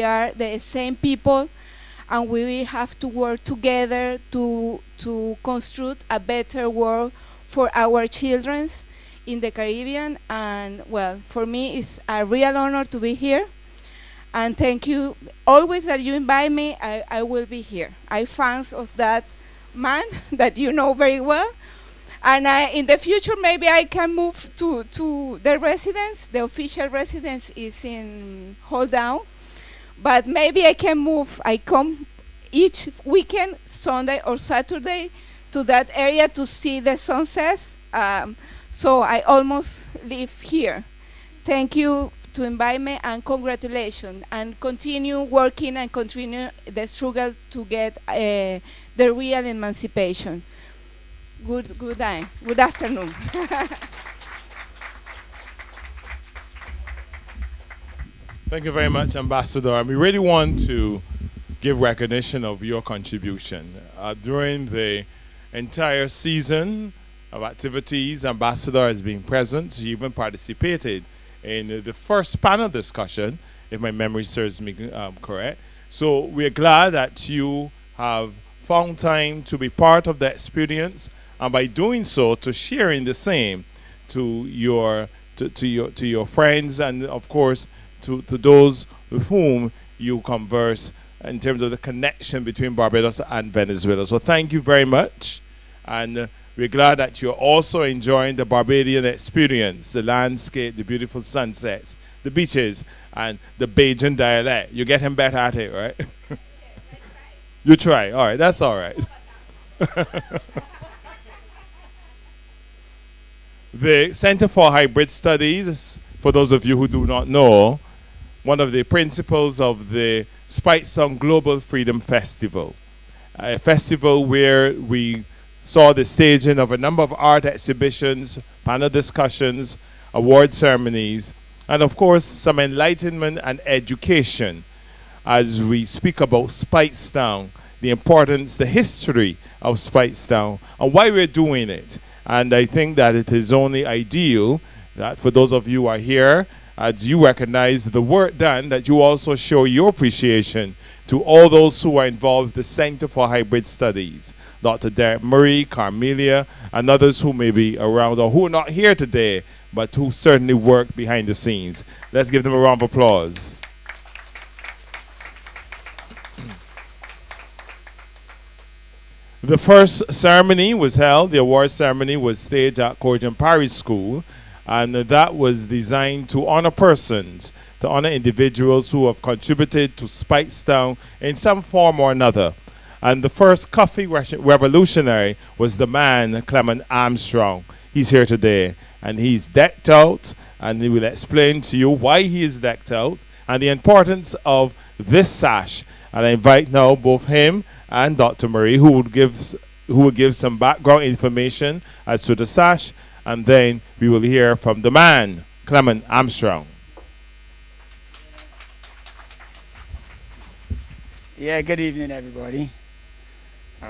are the same people, and we have to work together to construct a better world for our children in the Caribbean. And well, for me, it's a real honor to be here. And thank you. Always that you invite me, I will be here. I'm fans of that man that you know very well. And in the future, maybe I can move to the residence. The official residence is in Hold Down. But maybe I can move. I come each weekend, Sunday or Saturday, to that area to see the sunsets. So I almost live here. Thank you to invite me, and congratulations. And continue working and continue the struggle to get the real emancipation. Good day. Good afternoon. Thank you very much, Ambassador. And we really want to give recognition of your contribution. During the entire season of activities, Ambassador has been present. She even participated in the first panel discussion, if my memory serves me correct. So we're glad that you have found time to be part of the experience, and by doing so, to sharing the same to your friends, and of course to those with whom you converse in terms of the connection between Barbados and Venezuela. So thank you very much, and we're glad that you're also enjoying the Barbadian experience, the landscape, the beautiful sunsets, the beaches, and the Bajan dialect. You're getting better at it, right? Yes, you try. All right, that's all right. The Center for Hybrid Studies, for those of you who do not know, one of the principles of the Speightstown Global Freedom Festival, a festival where we saw the staging of a number of art exhibitions, panel discussions, award ceremonies, and of course some enlightenment and education as we speak about Speightstown, the importance, the history of Speightstown, and why we're doing it. And I think that it is only ideal that for those of you who are here, as you recognize the work done, that you also show your appreciation to all those who are involved with the Center for Hybrid Studies, Dr. Derek Murray, Carmelia, and others who may be around or who are not here today, but who certainly work behind the scenes. Let's give them a round of applause. The first ceremony was held, the award ceremony was staged at Corjan Parish School, and that was designed to honor persons, to honor individuals who have contributed to Speightstown in some form or another. And the first coffee revolutionary was the man, Clement Armstrong. He's here today, and he's decked out, and he will explain to you why he is decked out and the importance of this sash. And I invite now both him and Dr. Murray, who will give some background information as to the sash, and then we will hear from the man, Clement Armstrong. Yeah, good evening, everybody.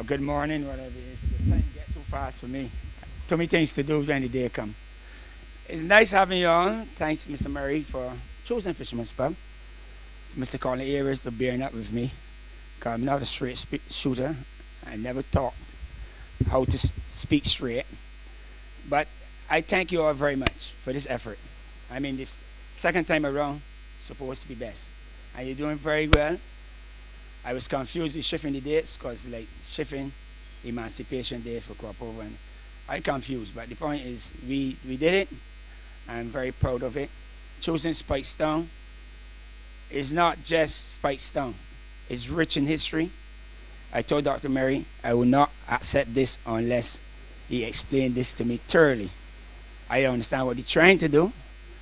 Good morning, whatever it is. The time get too fast for me. Too many things to do when the day come. It's nice having you on. Thanks, Mr. Murray, for choosing Fisherman's Pub. Mr. Colin Ayers for bearing up with me. Because I'm not a straight shooter. I never taught how to speak straight. But I thank you all very much for this effort. I mean, this second time around, supposed to be best. And you're doing very well. I was confused with shifting the dates because like shifting Emancipation Day for crop over, and I confused, but the point is we did it. I'm very proud of it. Choosing Speightstown is not just Speightstown. It's rich in history. I told Dr. Murray I will not accept this unless he explained this to me thoroughly. I understand what he's trying to do.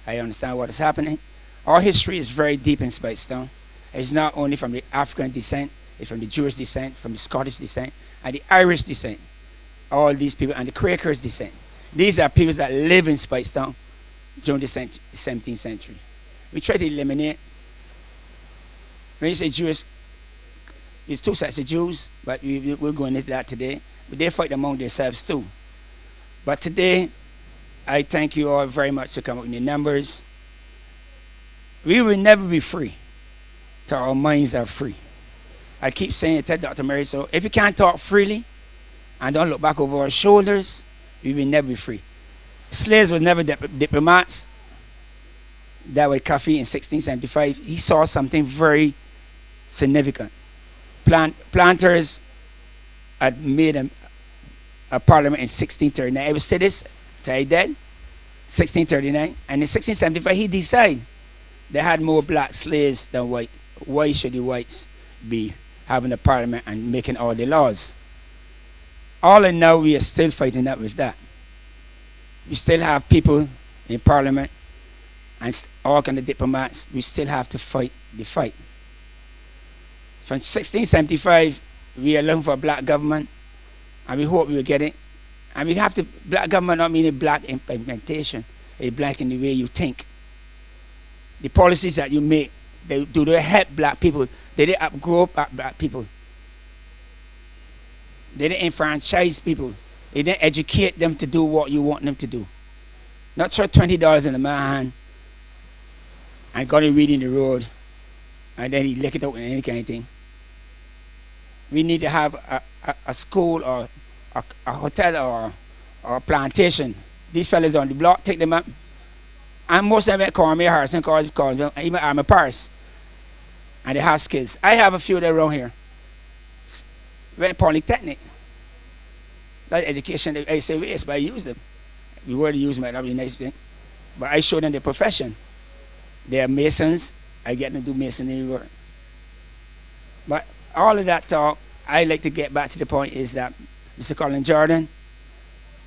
I understand what is happening. Our history is very deep in Speightstown. It's not only from the African descent, it's from the Jewish descent, from the Scottish descent, and the Irish descent. All these people, and the Quakers descent. These are people that live in Speightstown during the 17th century. We try to eliminate, when you say Jewish, there's two sets of Jews, but we're going into that today. But they fight among themselves too. But today, I thank you all very much to come up with your numbers. We will never be free till our minds are free. I keep saying it to Dr. Murray, so if you can't talk freely and don't look back over our shoulders, we will never be free. Slaves were never diplomats. That way Cuffee in 1675, he saw something very significant. Planters had made a parliament in 1639. I will say this till I dead, 1639. And in 1675, he decided they had more black slaves than white. Why should the whites be having a parliament and making all the laws? All in now, we are still fighting up with that. We still have people in parliament and all kind of diplomats. We still have to fight the fight. From 1675, we are looking for a black government, and we hope we will get it. And we have to, black government not meaning black implementation, it's black in the way you think. The policies that you make, they help black people. They didn't grow up black people. They didn't enfranchise people. They didn't educate them to do what you want them to do. Not throw $20 in the man and got him reading the road and then he lick it out in any kind of thing. We need to have a school or a hotel or a plantation. These fellas on the block, take them up. And most of them at Cormier, Harrison, College, even Army Paris. And they have skills. I have a few there around here. Went polytechnic. That education, I say waste, but I use them. We were to use them, that would be a nice thing. But I show them the profession. They are masons. I get them to do masonry work. But all of that talk, I like to get back to the point is that Mr. Colin Jordan,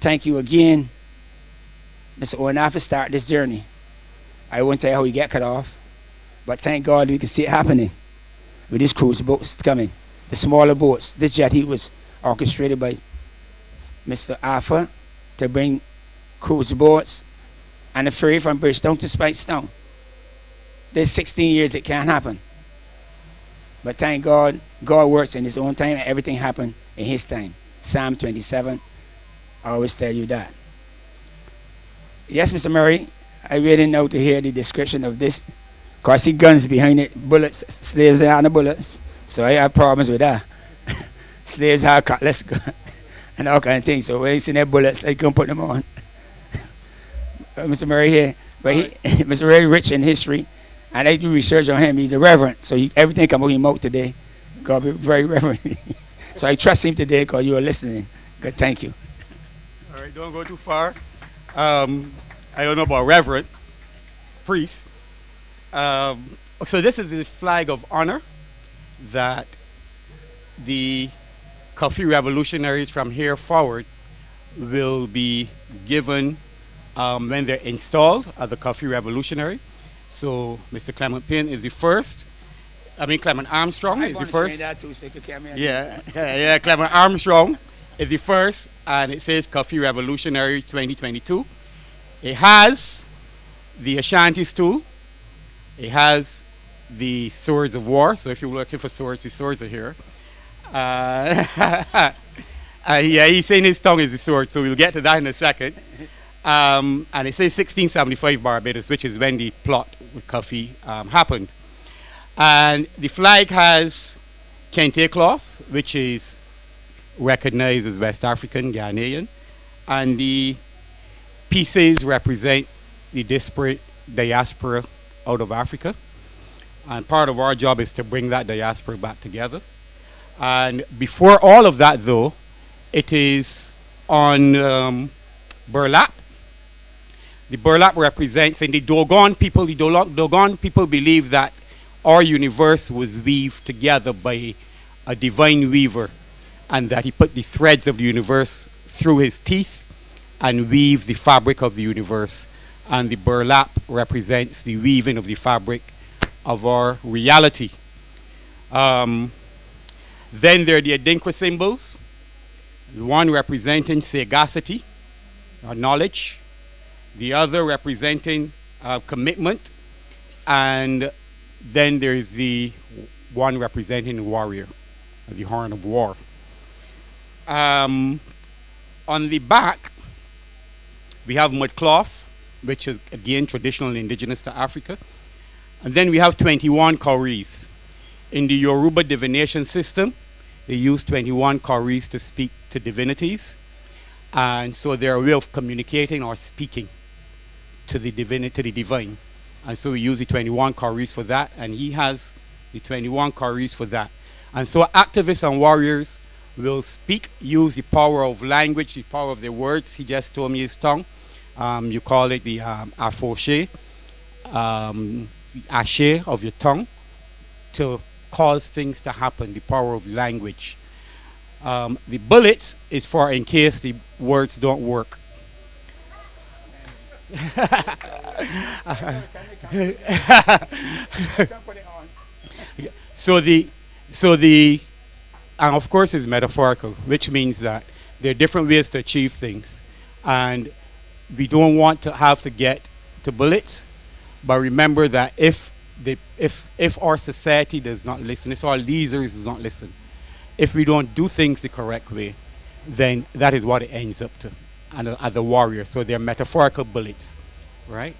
thank you again. Mr. Owen for start this journey. I won't tell you how we get cut off, but thank God we can see it happening with these cruise boats coming. The smaller boats. This jetty was orchestrated by Mr. Arthur to bring cruise boats and a ferry from Bridgetown to Speightstown. There's 16 years it can't happen. But thank God, God works in his own time and everything happened in his time. Psalm 27, I always tell you that. Yes, Mr. Murray, I really know to hear the description of this. Because I see guns behind it, bullets, slaves and the bullets. So I have problems with that. Slaves have cutlass and all kind of things. So when I see their bullets, I can put them on. Mr. Murray here, but Mr. Murray rich in history, and I do research on him. He's a reverend, so everything come out of him out today. God be very reverend. So I trust him today because you are listening. Good, thank you. All right, don't go too far. I don't know about reverend, priest. So this is the flag of honor that the Cuffee revolutionaries from here forward will be given when they're installed as a Cuffee revolutionary. So Mr. Clement Payne is the first. Clement Armstrong is the first. Yeah, Clement Armstrong is the first, and it says Cuffee Revolutionary 2022. It has the Ashanti stool. It has the swords of war. So if you're looking for swords, the swords are here. Yeah, he's saying his tongue is the sword, so we'll get to that in a second. And it says 1675 Barbados, which is when the plot with Cuffee happened. And the flag has kente cloth, which is recognized as West African, Ghanaian. And the pieces represent the disparate diaspora out of Africa. And part of our job is to bring that diaspora back together. And before all of that, though, it is on burlap. The burlap represents, and the Dogon people believe that our universe was weaved together by a divine weaver, and that he put the threads of the universe through his teeth and weave the fabric of the universe. And the burlap represents the weaving of the fabric of our reality. Then there are the Adinkra symbols, the one representing sagacity, or knowledge, the other representing commitment, and then there is the one representing the warrior, the horn of war. On the back, we have mud cloth, which is again traditional and indigenous to Africa. And then we have 21 cowries. In the Yoruba divination system, they use 21 cowries to speak to divinities. And so they're a way of communicating or speaking to the divine. And so we use the 21 cowries for that, and he has the 21 cowries for that. And so activists and warriors will speak, use the power of language, the power of their words. He just told me his tongue. You call it the afoshe, ashe of your tongue, to cause things to happen, the power of language. The bullet is for in case the words don't work. And of course it's metaphorical, which means that there are different ways to achieve things, and we don't want to have to get to bullets. But remember that if our society does not listen, if our leaders do not listen, if we don't do things the correct way, then that is what it ends up to, and as a warrior. So they're metaphorical bullets, right?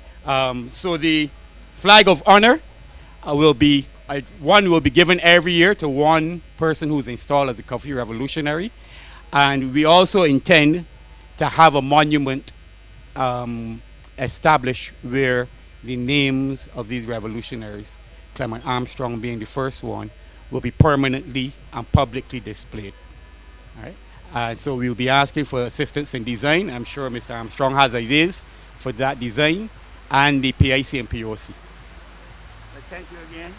So the flag of honor will be one will be given every year to one person who's installed as a Cuffee revolutionary, and we also intend to have a monument established where the names of these revolutionaries, Clement Armstrong being the first one, will be permanently and publicly displayed. All right? So we'll be asking for assistance in design. I'm sure Mr. Armstrong has ideas for that design, and the PIC and POC. Thank you again.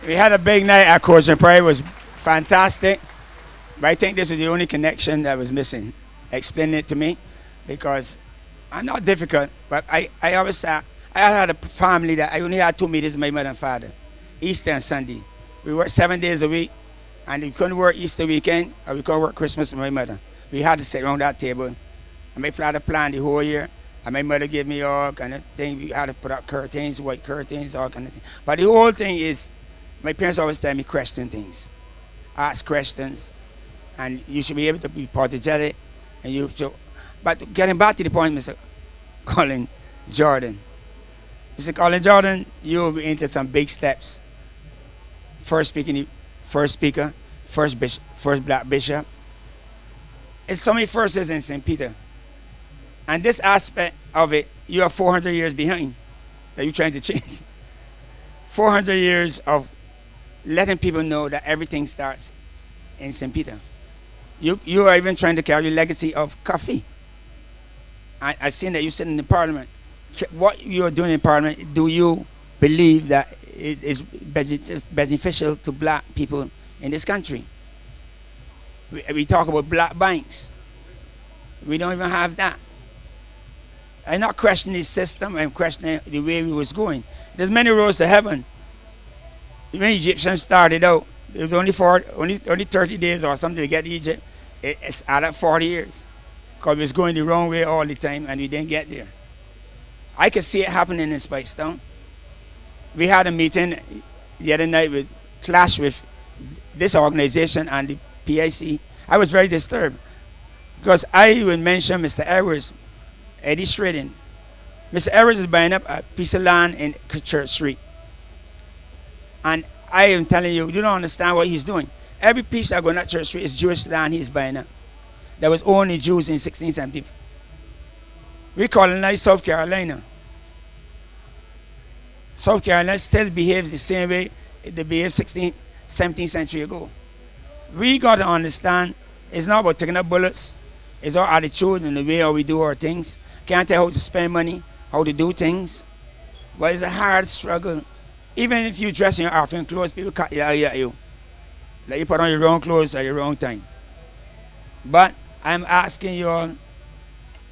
We had a big night at Course and Prayer. It was fantastic. But I think this was the only connection that was missing. Explain it to me, because I'm not difficult, but I always said, I had a family that I only had 2 meetings with my mother and father, Easter and Sunday. We worked 7 days a week, and we couldn't work Easter weekend, or we couldn't work Christmas with my mother. We had to sit around that table, and my father planned the whole year, and my mother gave me all kind of thing. We had to put up curtains, white curtains, all kind of thing. But the whole thing is, my parents always tell me question things, ask questions, and you should be able to be apologetic, and you should. But getting back to the point, Mr. Colin Jordan. Mr. Colin Jordan, you've entered some big steps. First speaker, first black bishop. It's so many firsts in St. Peter. And this aspect of it, you are 400 years behind that you're trying to change. 400 years of letting people know that everything starts in St. Peter. You are even trying to carry the legacy of Cuffee. I've seen that you sit in the parliament. What you are doing in parliament, do you believe that it is beneficial to black people in this country? We talk about black banks. We don't even have that. I'm not questioning the system, I'm questioning the way we was going. There's many roads to heaven. When Egyptians started out, it was only 30 days or something to get to Egypt. It's added 40 years. Because we was going the wrong way all the time and we didn't get there. I could see it happening in Speightstown. we had a meeting the other night with clash with this organization and the PIC. I was very disturbed because I would mention Mr. Edwards, Eddie Stradin. Mr. Edwards is buying up a piece of land in Church Street. And I am telling you, you don't understand what he's doing. Every piece that goes on Church Street is Jewish land he's buying up. That was owned in Jews in 1670. We colonized South Carolina. South Carolina still behaves the same way it behaved 17th century ago. We got to understand it's not about taking up bullets. It's our attitude and the way how we do our things. Can't tell how to spend money, how to do things. But it's a hard struggle. Even if you dress in your African clothes, people cut your eye at you. Like you put on your wrong clothes at your wrong time. But I'm asking you all,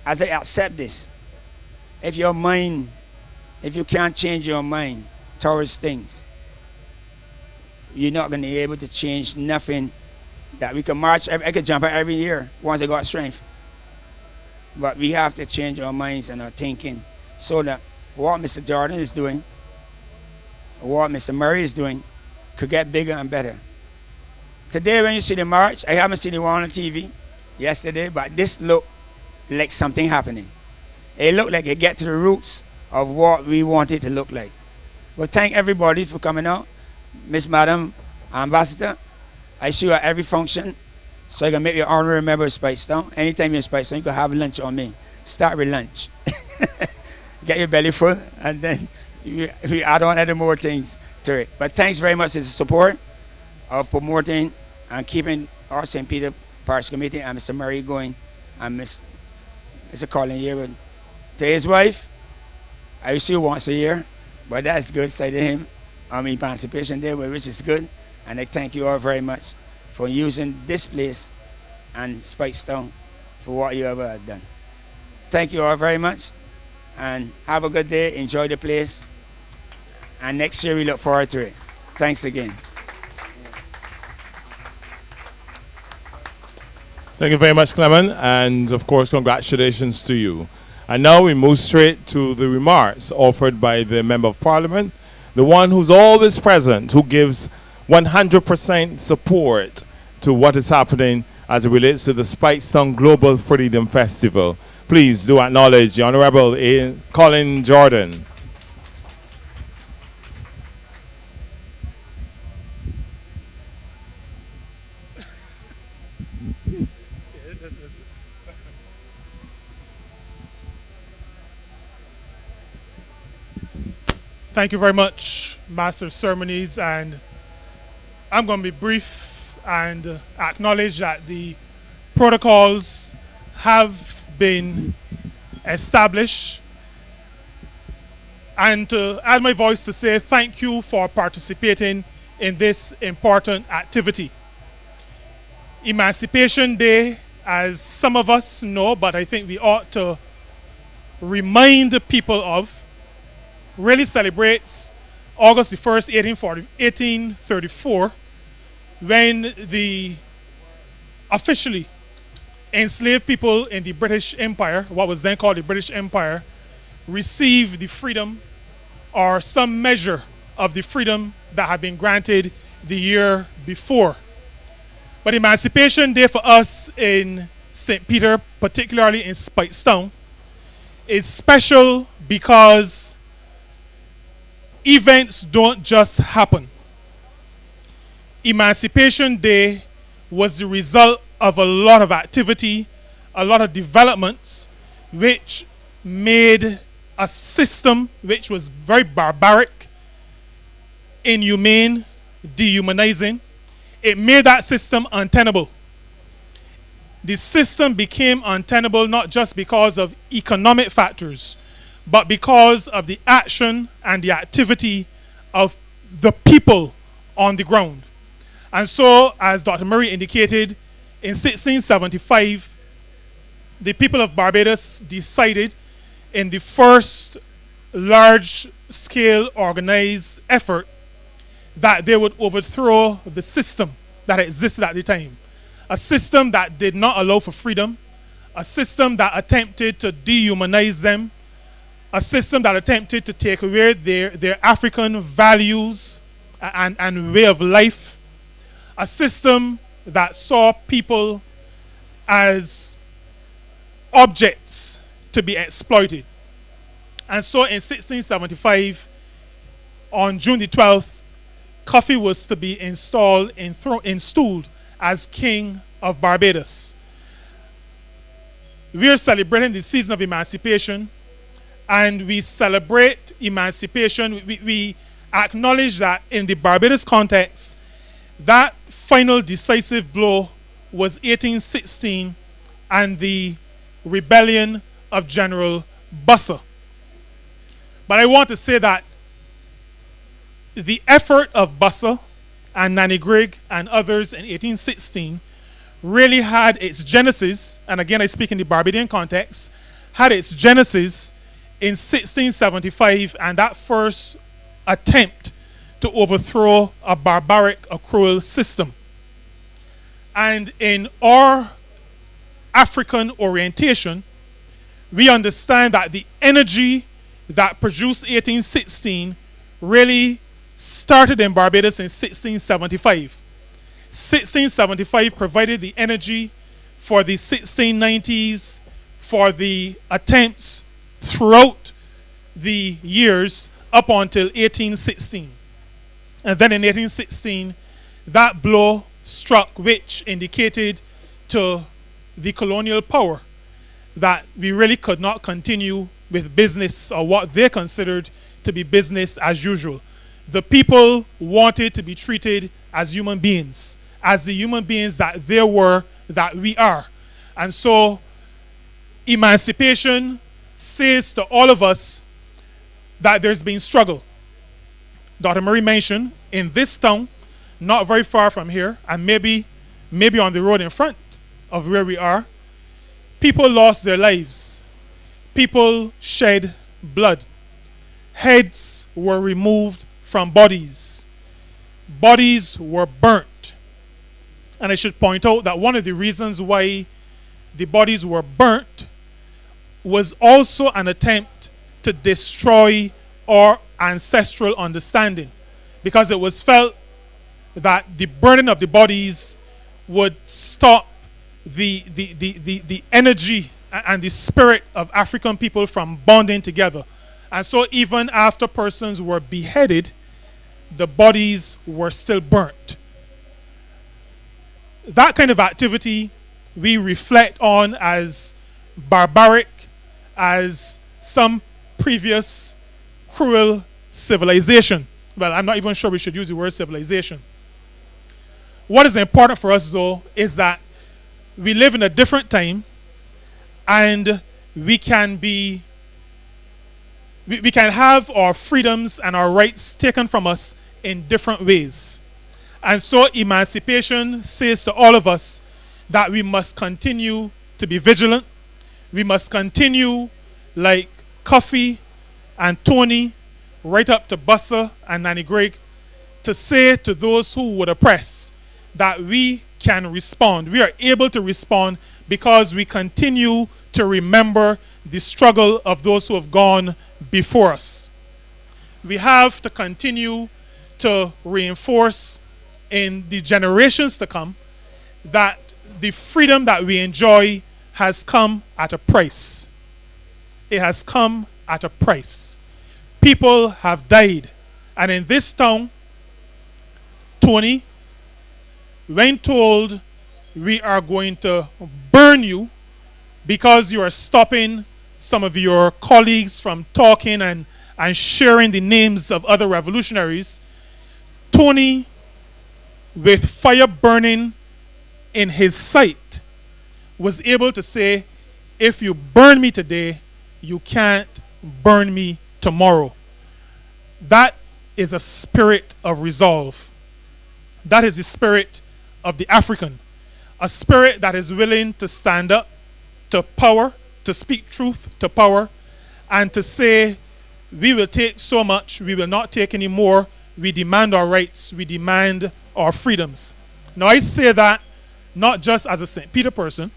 as I accept this, if your mind, if you can't change your mind towards things, you're not going to be able to change nothing. That we can march, I could jump out every year once I got strength. But we have to change our minds and our thinking so that what Mr. Jordan is doing, what Mr. Murray is doing, could get bigger and better. Today when you see the march, I haven't seen the one on TV yesterday, but this looked like something happening. It looked like it get to the roots of what we want it to look like. Well, thank everybody for coming out. Miss Madam Ambassador, I see you at every function, so I can make you honorary member of Speightstown. Anytime you're in Speightstown, you can have lunch on me. Start with lunch. Get your belly full, and then we add on other more things to it. But thanks very much for the support of promoting and keeping our St. Peter Parish Committee and Mr. Murray going, and Mr. Colin here. To his wife, I see you once a year, but that's good side of him. Emancipation Day, which is good. And I thank you all very much for using this place and Speightstown for what you have done. Thank you all very much, and have a good day. Enjoy the place. And next year we look forward to it. Thanks again. Thank you very much, Clement, and of course, congratulations to you. And now we move straight to the remarks offered by the Member of Parliament, the one who's always present, who gives 100% support to what is happening as it relates to the Speightstown Global Freedom Festival. Please do acknowledge the Honorable Colin Jordan. Thank you very much, Master of Ceremonies, and I'm going to be brief and acknowledge that the protocols have been established, and to add my voice to say thank you for participating in this important activity. Emancipation Day, as some of us know, but I think we ought to remind people of, really celebrates August the 1st, 1834, when the officially enslaved people in the British Empire, what was then called the British Empire, received the freedom or some measure of the freedom that had been granted the year before. But Emancipation Day for us in St. Peter, particularly in Speightstown, is special because events don't just happen. Emancipation Day was the result of a lot of activity, a lot of developments, which made a system which was very barbaric, inhumane, dehumanizing. It made that system untenable. The system became untenable not just because of economic factors, but because of the action and the activity of the people on the ground. And so, as Dr. Murray indicated, in 1675, the people of Barbados decided in the first large-scale organized effort that they would overthrow the system that existed at the time. A system that did not allow for freedom, a system that attempted to dehumanize them, a system that attempted to take away their African values and way of life, a system that saw people as objects to be exploited. And so in 1675, on June the 12th, Cuffee was to be installed as King of Barbados. We are celebrating the season of emancipation, and we celebrate emancipation. We acknowledge that in the Barbados context, that final decisive blow was 1816 and the rebellion of General Busser. But I want to say that the effort of Busser and Nanny Grigg and others in 1816 really had its genesis, and again I speak in the Barbadian context, had its genesis in 1675 and that first attempt to overthrow a barbaric, a cruel system. And in our African orientation, we understand that the energy that produced 1816 really started in Barbados in 1675. 1675 provided the energy for the 1690s, for the attempts throughout the years up until 1816. And then in 1816, that blow struck, which indicated to the colonial power that we really could not continue with business, or what they considered to be business as usual. The people wanted to be treated as human beings, as the human beings that they were, that we are. And so emancipation says to all of us that there's been struggle. Dr. Murray mentioned in this town, not very far from here, and maybe on the road in front of where we are, people lost their lives. People shed blood. Heads were removed from bodies. Bodies were burnt. And I should point out that one of the reasons why the bodies were burnt was also an attempt to destroy our ancestral understanding, because it was felt that the burning of the bodies would stop the energy and the spirit of African people from bonding together. And so even after persons were beheaded, the bodies were still burnt. That kind of activity we reflect on as barbaric, as some previous cruel civilization. Well, I'm not even sure we should use the word civilization. What is important for us, though, is that we live in a different time, and we can have our freedoms and our rights taken from us in different ways. And so emancipation says to all of us that we must continue to be vigilant. We must continue, like Cuffee and Tony, right up to Busser and Nanny Grigg, to say to those who would oppress that we can respond. We are able to respond because we continue to remember the struggle of those who have gone before us. We have to continue to reinforce in the generations to come that the freedom that we enjoy has come at a price. It has come at a price. People have died. And in this town, Tony, when told we are going to burn you because you are stopping some of your colleagues from talking and sharing the names of other revolutionaries, Tony, with fire burning in his sight, was able to say, if you burn me today, you can't burn me tomorrow. That is a spirit of resolve. That is the spirit of the African. A spirit that is willing to stand up to power, to speak truth to power, and to say, we will take so much, we will not take any more. We demand our rights, we demand our freedoms. Now I say that not just as a St. Peter person,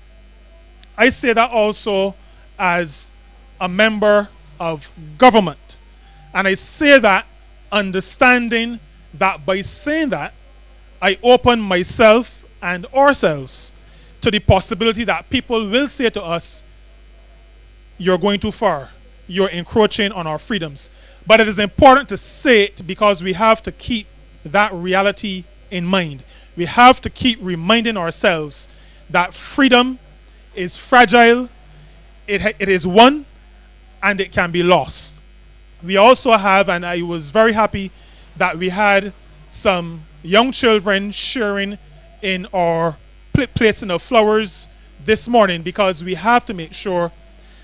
I say that also as a member of government. And I say that understanding that by saying that, I open myself and ourselves to the possibility that people will say to us, you're going too far. You're encroaching on our freedoms. But it is important to say it because we have to keep that reality in mind. We have to keep reminding ourselves that freedom is fragile, it is won, and it can be lost. We also have, and I was very happy that we had some young children sharing in our placing of flowers this morning, because we have to make sure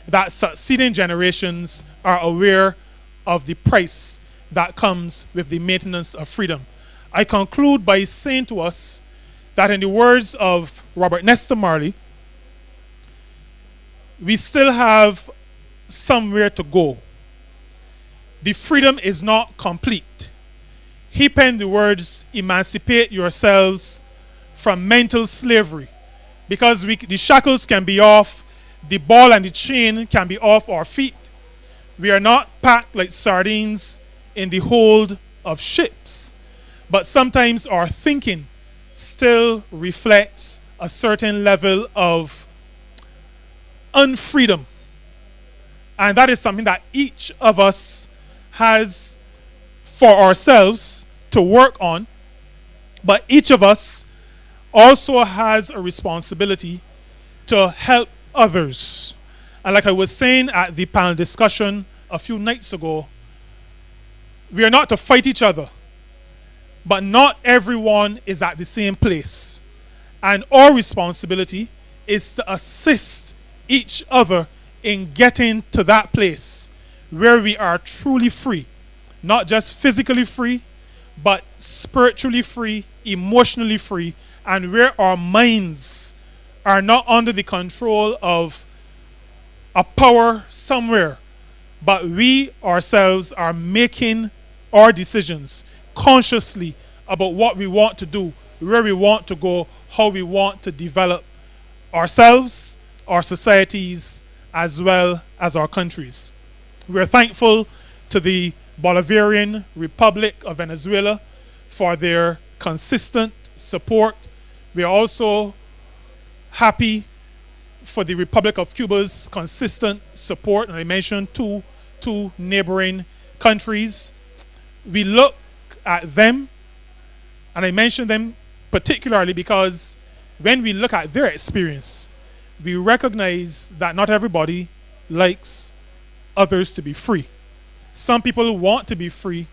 that succeeding generations are aware of the price that comes with the maintenance of freedom. I conclude by saying to us that in the words of Robert Nesta Marley, we still have somewhere to go. The freedom is not complete. He penned the words, emancipate yourselves from mental slavery, because the shackles can be off, the ball and the chain can be off our feet. We are not packed like sardines in the hold of ships, but sometimes our thinking still reflects a certain level of unfreedom. And that is something that each of us has for ourselves to work on, but each of us also has a responsibility to help others. And like I was saying at the panel discussion a few nights ago, we are not to fight each other, but not everyone is at the same place. And our responsibility is to assist each other in getting to that place where we are truly free, not just physically free, but spiritually free, emotionally free, and where our minds are not under the control of a power somewhere, but we ourselves are making our decisions consciously about what we want to do, where we want to go, how we want to develop ourselves, our societies, as well as our countries. We're thankful to the Bolivarian Republic of Venezuela for their consistent support. We're also happy for the Republic of Cuba's consistent support, and I mentioned two neighboring countries. We look at them, and I mention them particularly because when we look at their experience, we recognize that not everybody likes others to be free. Some people want to be free,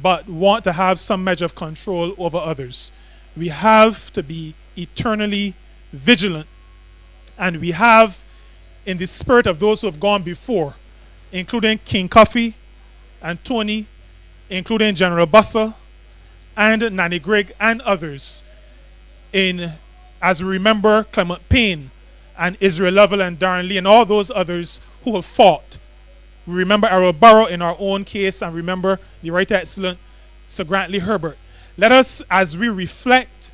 but want to have some measure of control over others. We have to be eternally vigilant, and we have, in the spirit of those who have gone before, including King Cuffee and Tony, including General Bussa and Nanny Grigg and others, as we remember Clement Payne and Israel Lovell and Darren Lee and all those others who have fought. We remember Errol Barrow in our own case, and remember the Right Excellent Sir Grantley Herbert. Let us, as we reflect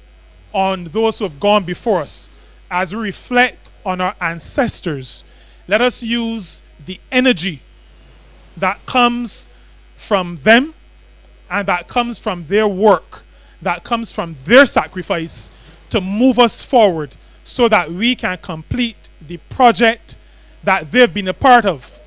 on those who have gone before us, as we reflect on our ancestors, let us use the energy that comes from them and that comes from their work, that comes from their sacrifice to move us forward so that we can complete the project that they've been a part of.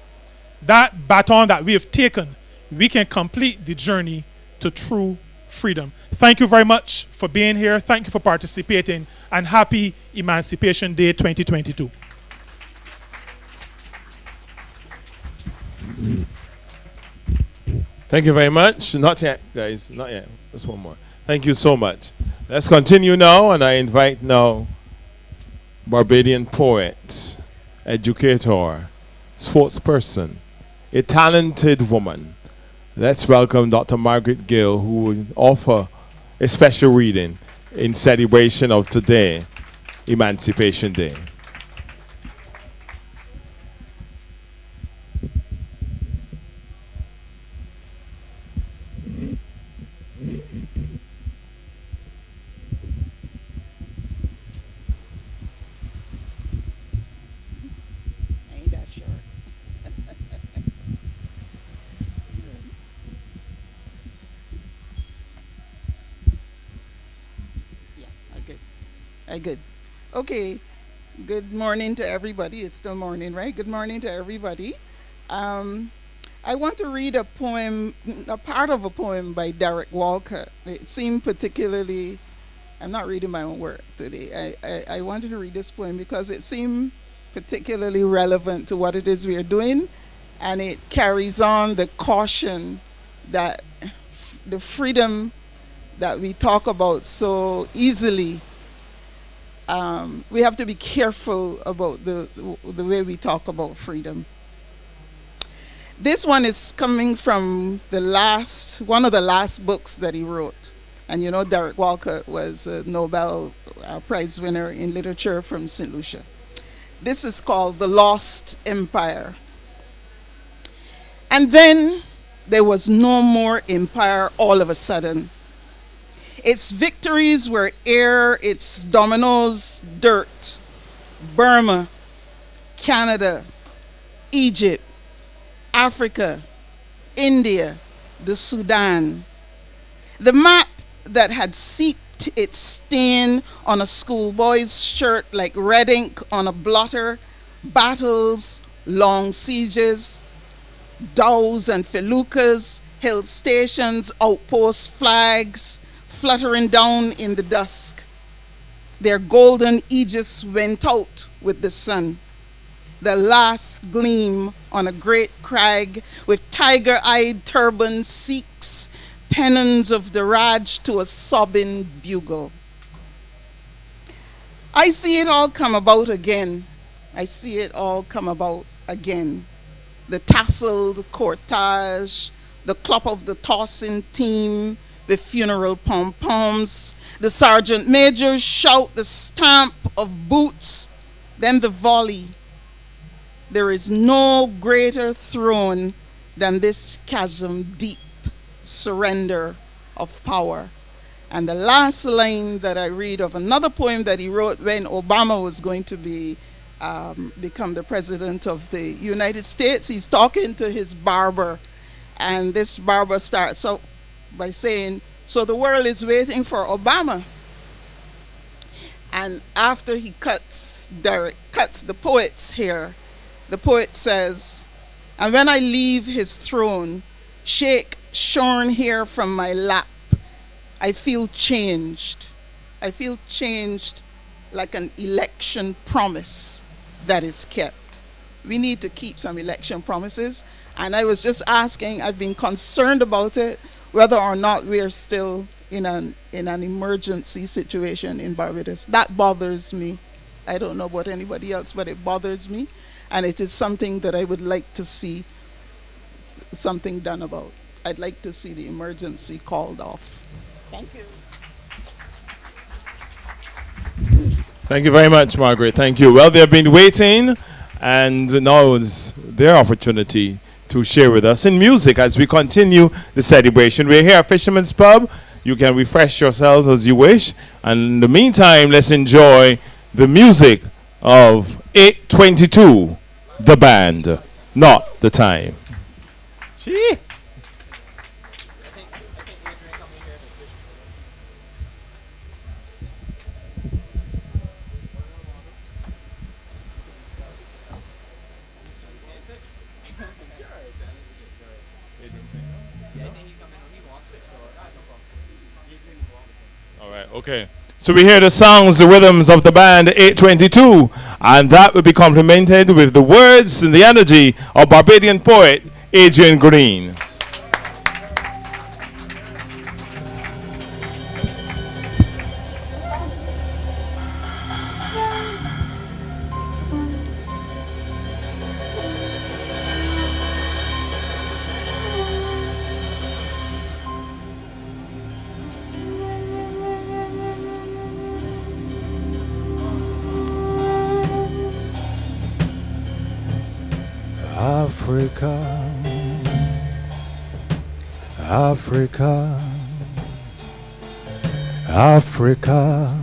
That baton that we have taken, we can complete the journey to true freedom. Thank you very much for being here. Thank you for participating, and happy Emancipation Day 2022. Thank you very much. Not yet, guys. Not yet. Just one more. Thank you so much. Let's continue now, and I invite now Barbadian poet, educator, sportsperson, a talented woman. Let's welcome Dr. Margaret Gill, who will offer a special reading in celebration of today, Emancipation Day. I good. Okay. Good morning to everybody. It's still morning, right? Good morning to everybody. I want to read a poem, a part of a poem by Derek Walcott. It seemed particularly, I'm not reading my own work today. I wanted to read this poem because it seemed particularly relevant to what it is we are doing, and it carries on the caution that the freedom that we talk about so easily, we have to be careful about the way we talk about freedom. This one is coming from one of the last books that he wrote. And you know, Derek Walcott was a Nobel Prize winner in literature from St. Lucia. This is called The Lost Empire. And then there was no more empire all of a sudden. Its victories were air, its dominoes dirt. Burma, Canada, Egypt, Africa, India, the Sudan. The map that had seeped its stain on a schoolboy's shirt like red ink on a blotter, battles, long sieges, dows and feluccas, hill stations, outpost flags, fluttering down in the dusk. Their golden aegis went out with the sun. The last gleam on a great crag with tiger-eyed turban Sikhs, pennons of the Raj to a sobbing bugle. I see it all come about again. I see it all come about again. The tasseled cortege, the clop of the tossing team, the funeral pom-poms, the sergeant majors shout the stamp of boots, then the volley. There is no greater throne than this chasm deep surrender of power. And the last line that I read of another poem that he wrote when Obama was going to become the president of the United States, he's talking to his barber, and this barber starts out by saying, "So the world is waiting for Obama." And after Derek cuts the poet's hair, the poet says, "And when I leave his throne, shake shorn hair from my lap, I feel changed. I feel changed like an election promise that is kept." We need to keep some election promises. And I was just asking, I've been concerned about it, whether or not we are still in an emergency situation in Barbados. That bothers me. I don't know about anybody else, but it bothers me. And it is something that I would like to see something done about. I'd like to see the emergency called off. Thank you. Thank you very much, Margaret. Thank you. Well, they've been waiting, and now is their opportunity to share with us in music as we continue the celebration. We're here at Fisherman's Pub. You can refresh yourselves as you wish. And in the meantime, let's enjoy the music of 822, the band, not the time. Gee. Okay, so we hear the sounds, the rhythms of the band 822, and that will be complemented with the words and the energy of Barbadian poet Adrian Green. Africa, Africa, Africa,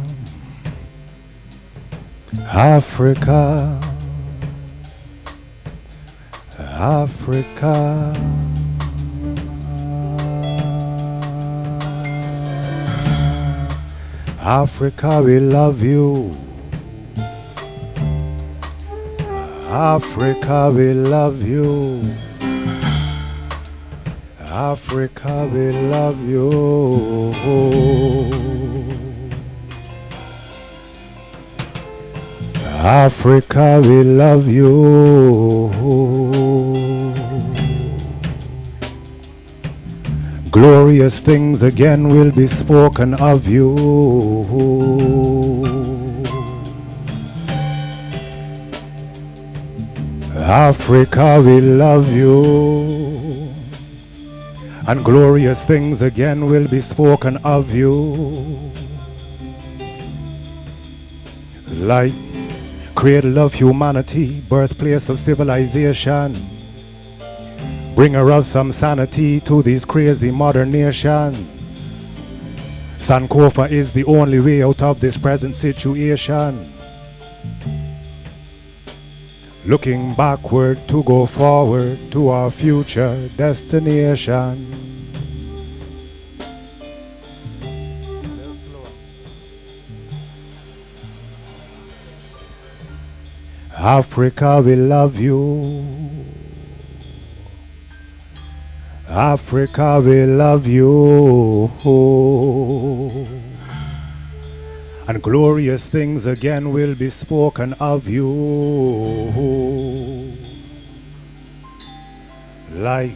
Africa, Africa. Africa, we love you. Africa, we love you. Africa, we love you. Africa, we love you. Glorious things again will be spoken of you. Africa, we love you. And glorious things again will be spoken of you. Like cradle of humanity, birthplace of civilization, bringer of some sanity to these crazy modern nations. Sankofa is the only way out of this present situation. Looking backward to go forward to our future destination. Africa, we love you. Africa, we love you. And glorious things again will be spoken of you. Like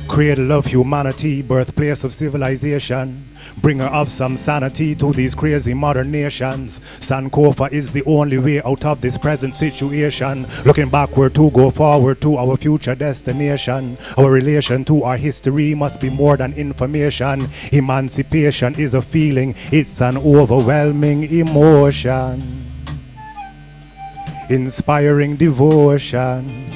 cradle of humanity, birthplace of civilization, bringer of some sanity to these crazy modern nations. Sankofa is the only way out of this present situation. Looking backward to go forward to our future destination. Our relation to our history must be more than information. Emancipation is a feeling, it's an overwhelming emotion. Inspiring devotion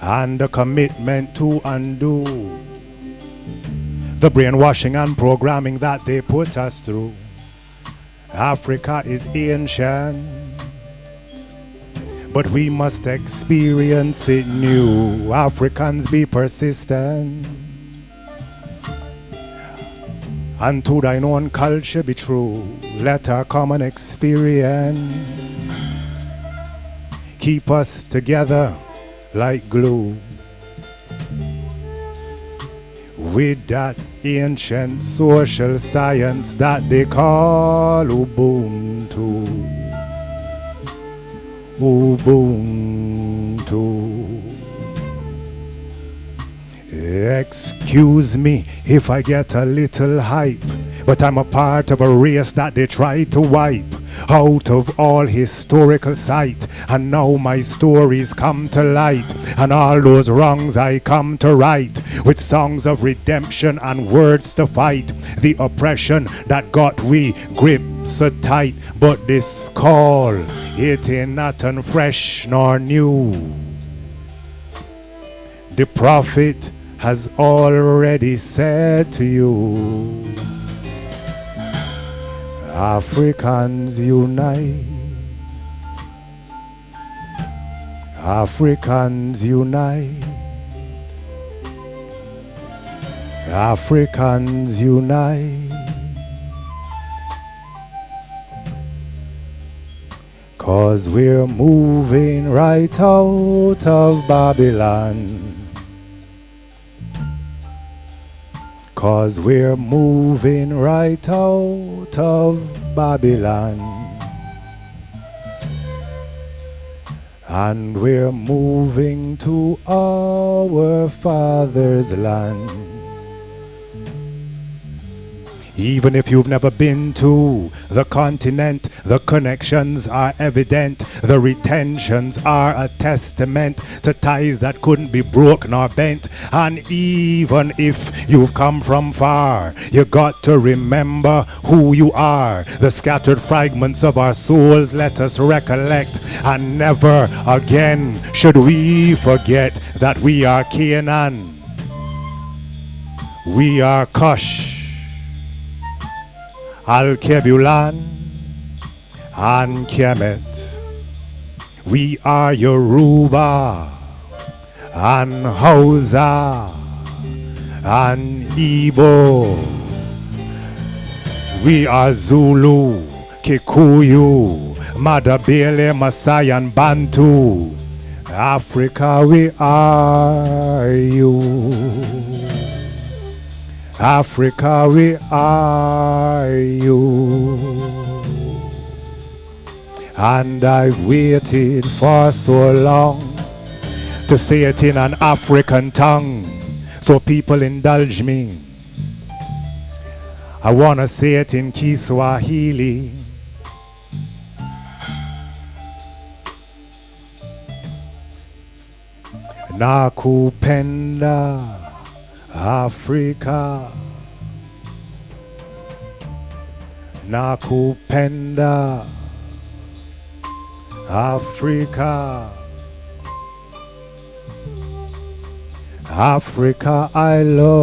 and a commitment to undo the brainwashing and programming that they put us through. Africa is ancient, but we must experience it new. Africans, be persistent, and to thine own culture be true. Let our common experience keep us together like glue. With that ancient social science that they call Ubuntu. Ubuntu. Excuse me if I get a little hype, but I'm a part of a race that they try to wipe out of all historical sight. And now my stories come to light, and all those wrongs I come to right, with songs of redemption and words to fight the oppression that got we grip so tight. But this call, it ain't nothing fresh nor new. The prophet has already said to you, Africans unite. Africans unite. Africans unite. 'Cause we're moving right out of Babylon. 'Cause we're moving right out of Babylon. And we're moving to our Father's land. Even if you've never been to the continent, the connections are evident. The retentions are a testament to ties that couldn't be broke nor bent. And even if you've come from far, you got to remember who you are. The scattered fragments of our souls let us recollect. And never again should we forget that we are Canaan. We are Cush, Al-Kebulan and Kemet. We are Yoruba and Hausa and Igbo We are Zulu, Kikuyu, Madabele, Maasai and Bantu. Africa, we are you. Africa, we are you. And I've waited for so long to say it in an African tongue, so people indulge me. I want to say it in Kiswahili. Nakupenda Afrika, nakupenda Africa. Africa, I love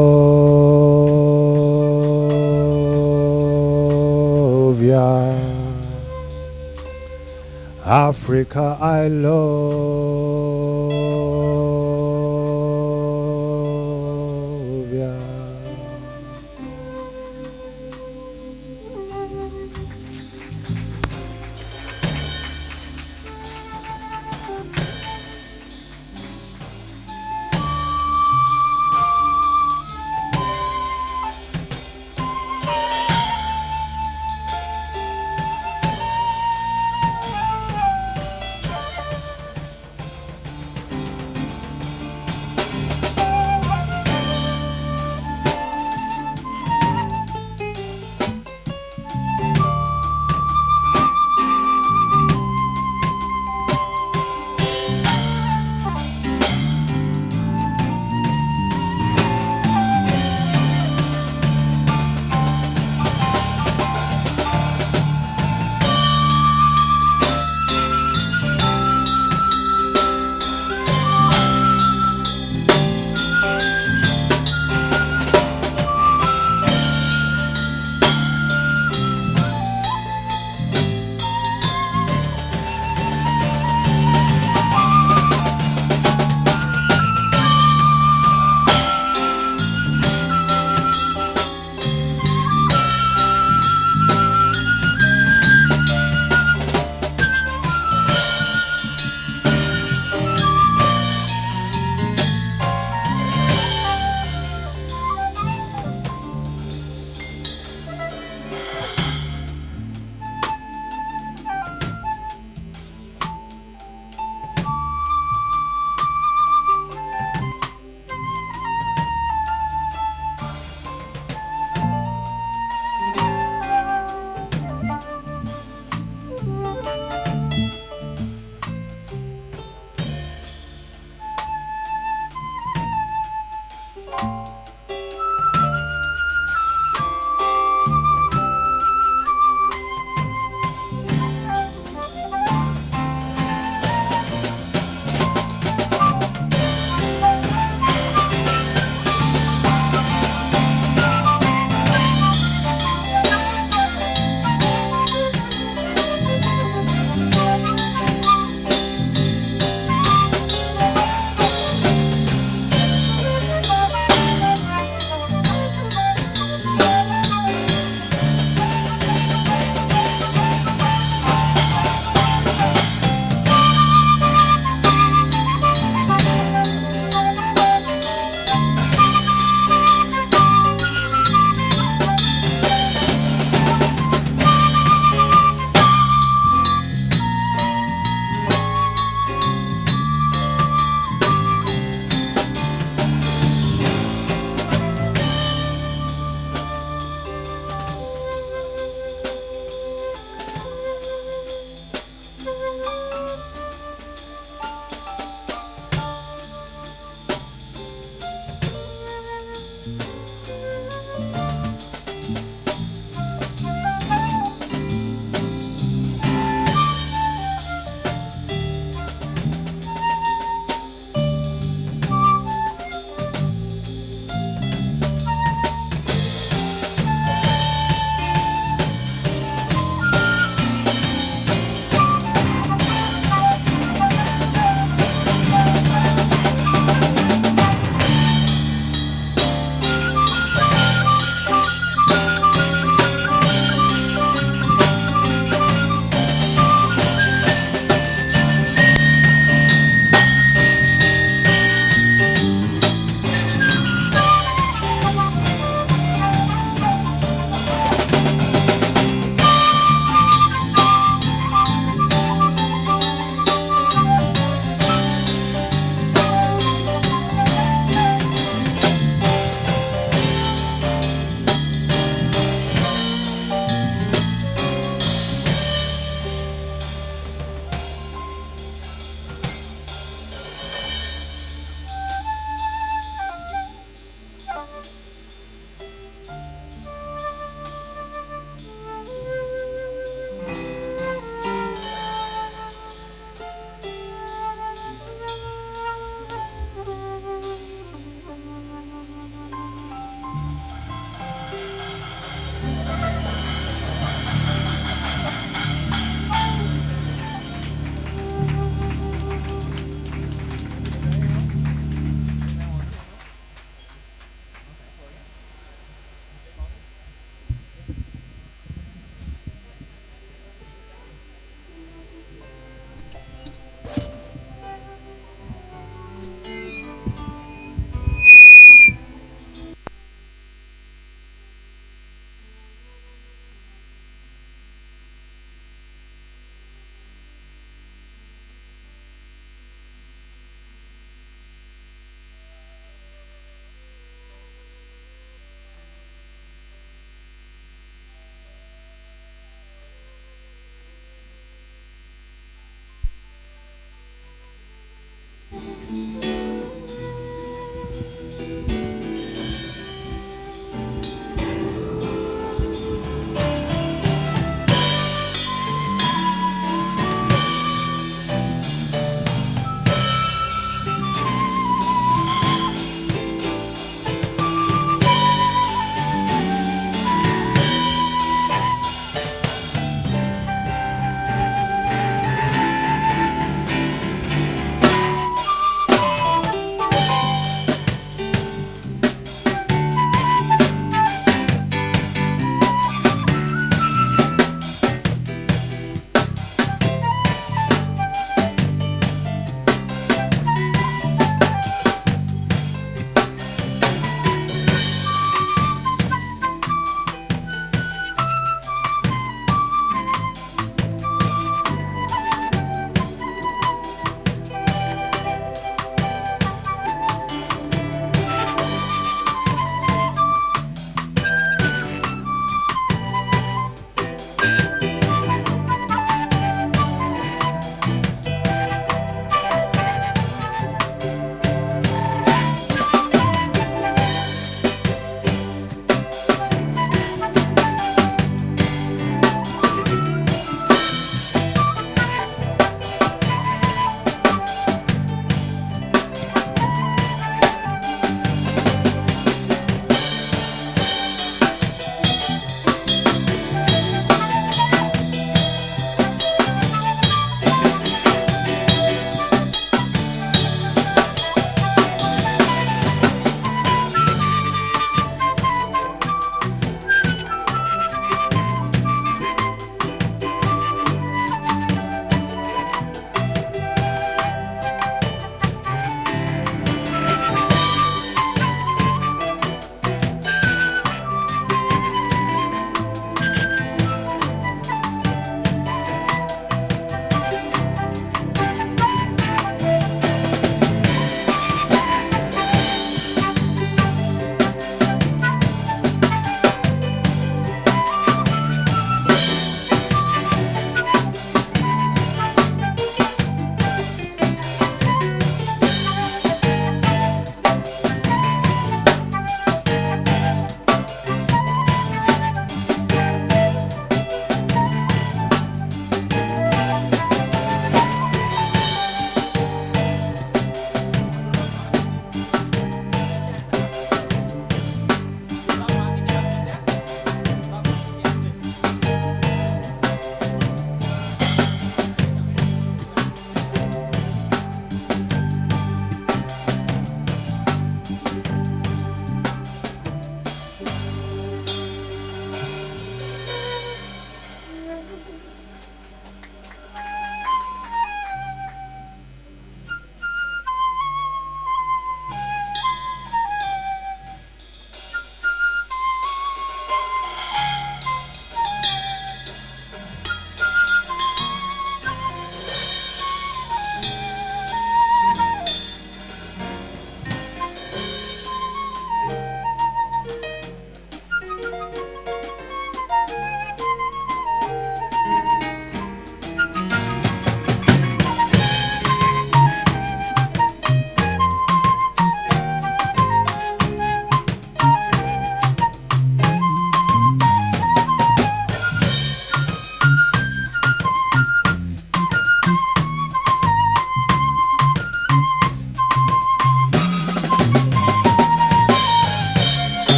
ya. Africa, I love ya.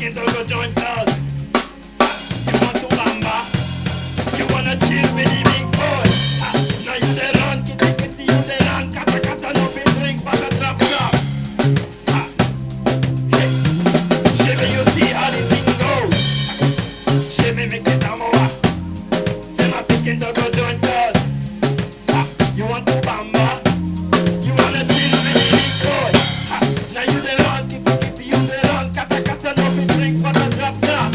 picking to go joint us. You want to bamba? You wanna chill with the big boy? Now you dey run, kitty kitty, you dey run, kata kata, no be drink, but a drop drop. Shimmy, you see how the thing goes. Shimmy, make it a more. Say my picking to go joint us. You want to bamba? You wanna chill with the big boy? Now you dey run, kitty kitty, you dey run, kata kata, no be drink, but a drop drop.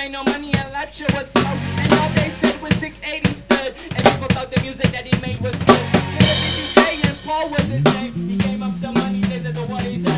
made no money and lecture was slow. And all they said was 680 stood. And people thought the music that he made was good. He was a DJ and Paul was his name. He came up the money, days at the what he said.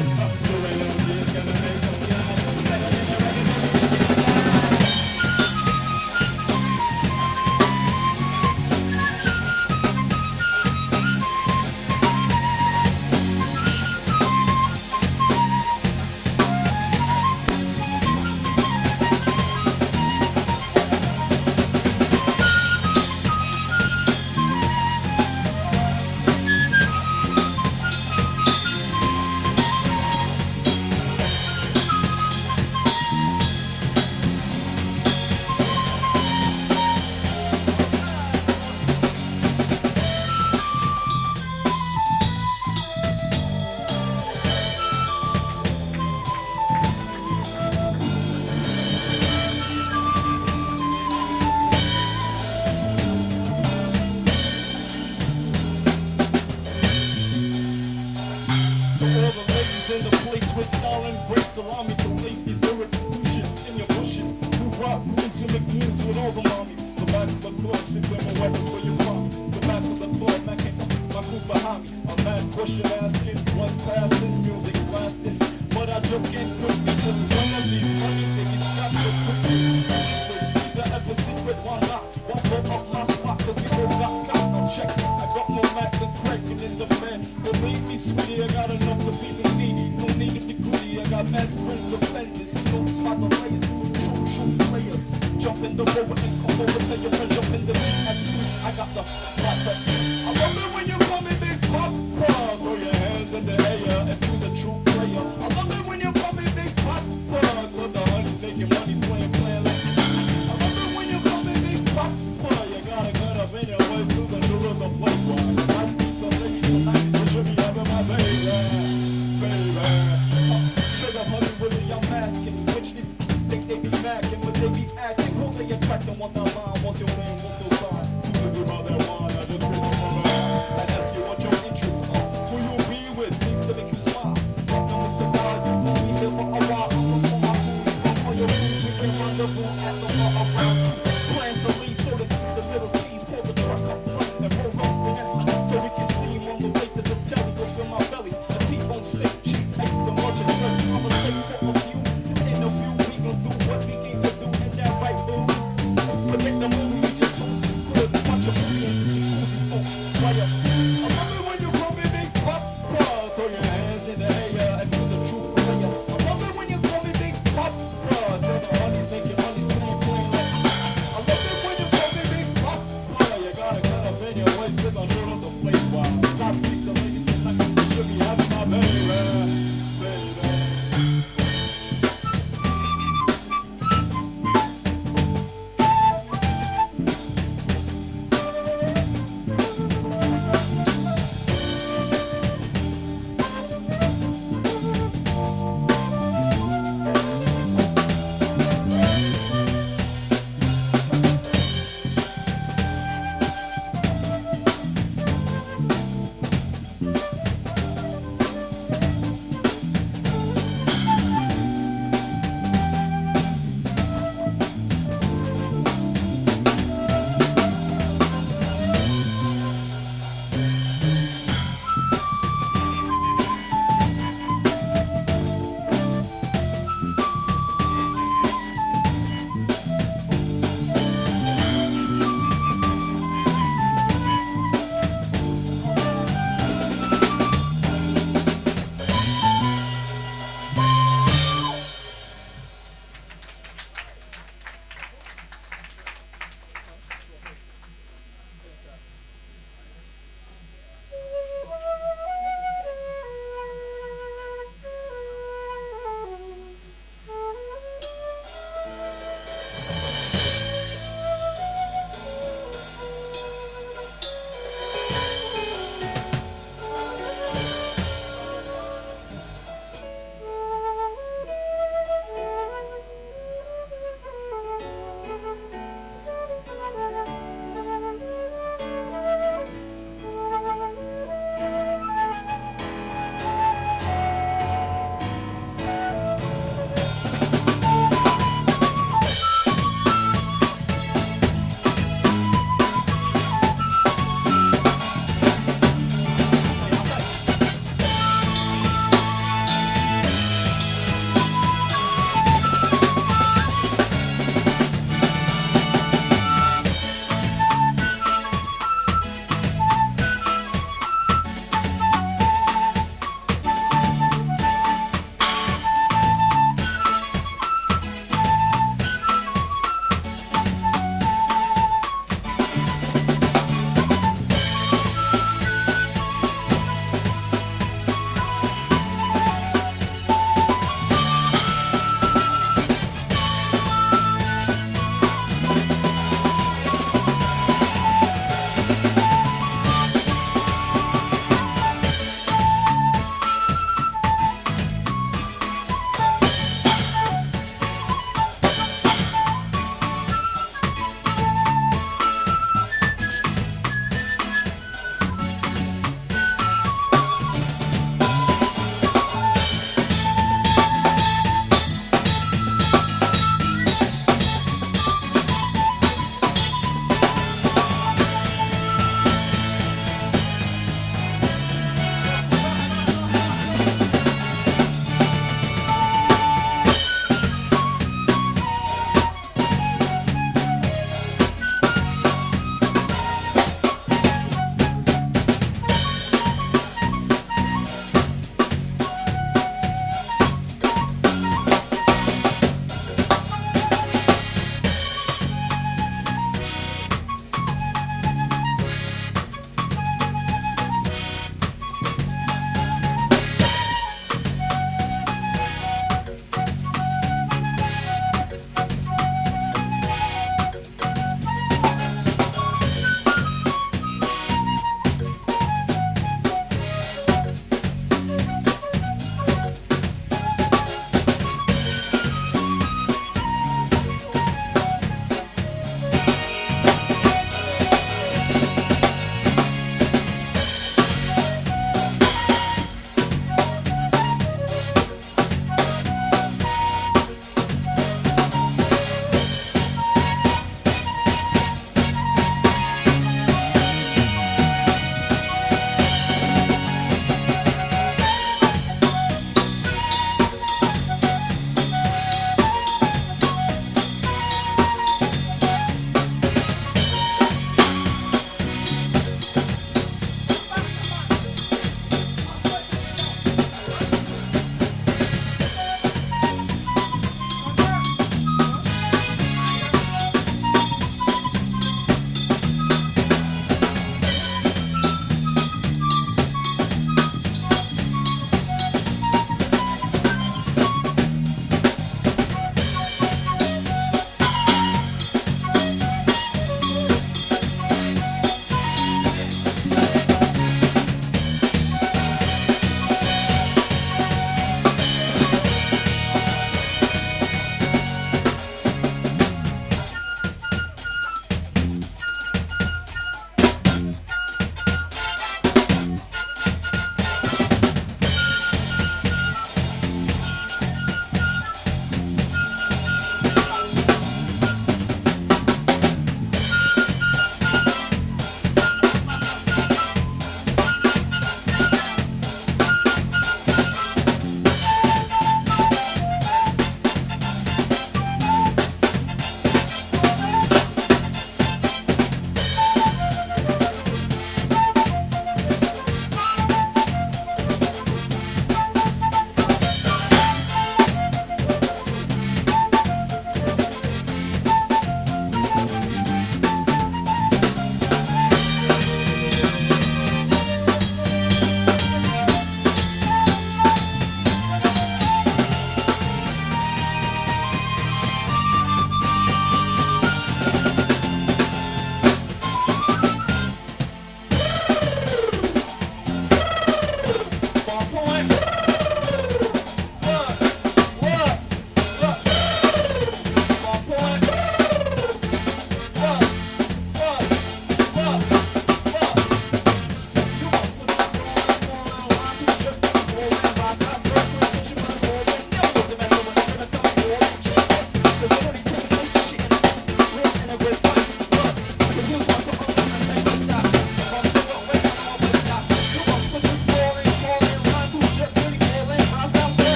In the place with style and grace, allow me to place these lyric douches in your bushes. Who rock blues and make moves with all the mommies. The back of the club, see women weapons where you from. The back of the club, man can't my crew's behind me. A man pushing, asking, one passing, music blasting. But I just can't quit because one of these money niggas got to quit. The ever secret, why not? Won't blow up my spot, cause you know got no check. I got more Mac than cracking in the fan. Believe me, sweetie, I got enough to feed me needy. No need to be greedy, I got mad friends of lenses. You don't spot the players, true players. Jump in the rover and come over, tell your friend, jump in the beat at 3. I got the spot that I love it when you call me Big Papa. Throw your hands in the air and be the true player. I love it when you call me Big Papa. Cause the honey making money playing like I love it when you call me Big Papa. You gotta get up in your voice to the new of the place. I see some ladies tonight, you should be having my baby. Sugar honey, really, I'm asking. Which is think they be macking, but they be acting. Who they attracting on that line? What's your name? What's your sign? Soon as you run that wine, I just bring up my mind. I ask you what your interests are. Who you be with? Things to make you smile. Got no Mr. Value. Only here for a while. I'm for my food. I'm for your food. We can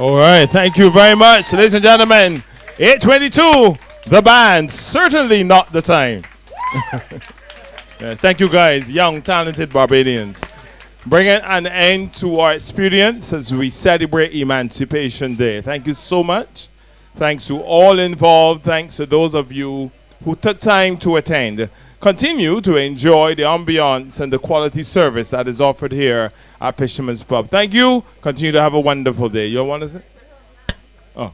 All right, thank you very much, ladies and gentlemen. 8:22, the band, certainly not the time. Yeah, thank you guys, young, talented Barbadians. Bringing an end to our experience as we celebrate Emancipation Day. Thank you so much. Thanks to all involved. Thanks to those of you who took time to attend. Continue to enjoy the ambiance and the quality service that is offered here at Fisherman's Pub. Thank you. Continue to have a wonderful day. You want to say? Oh.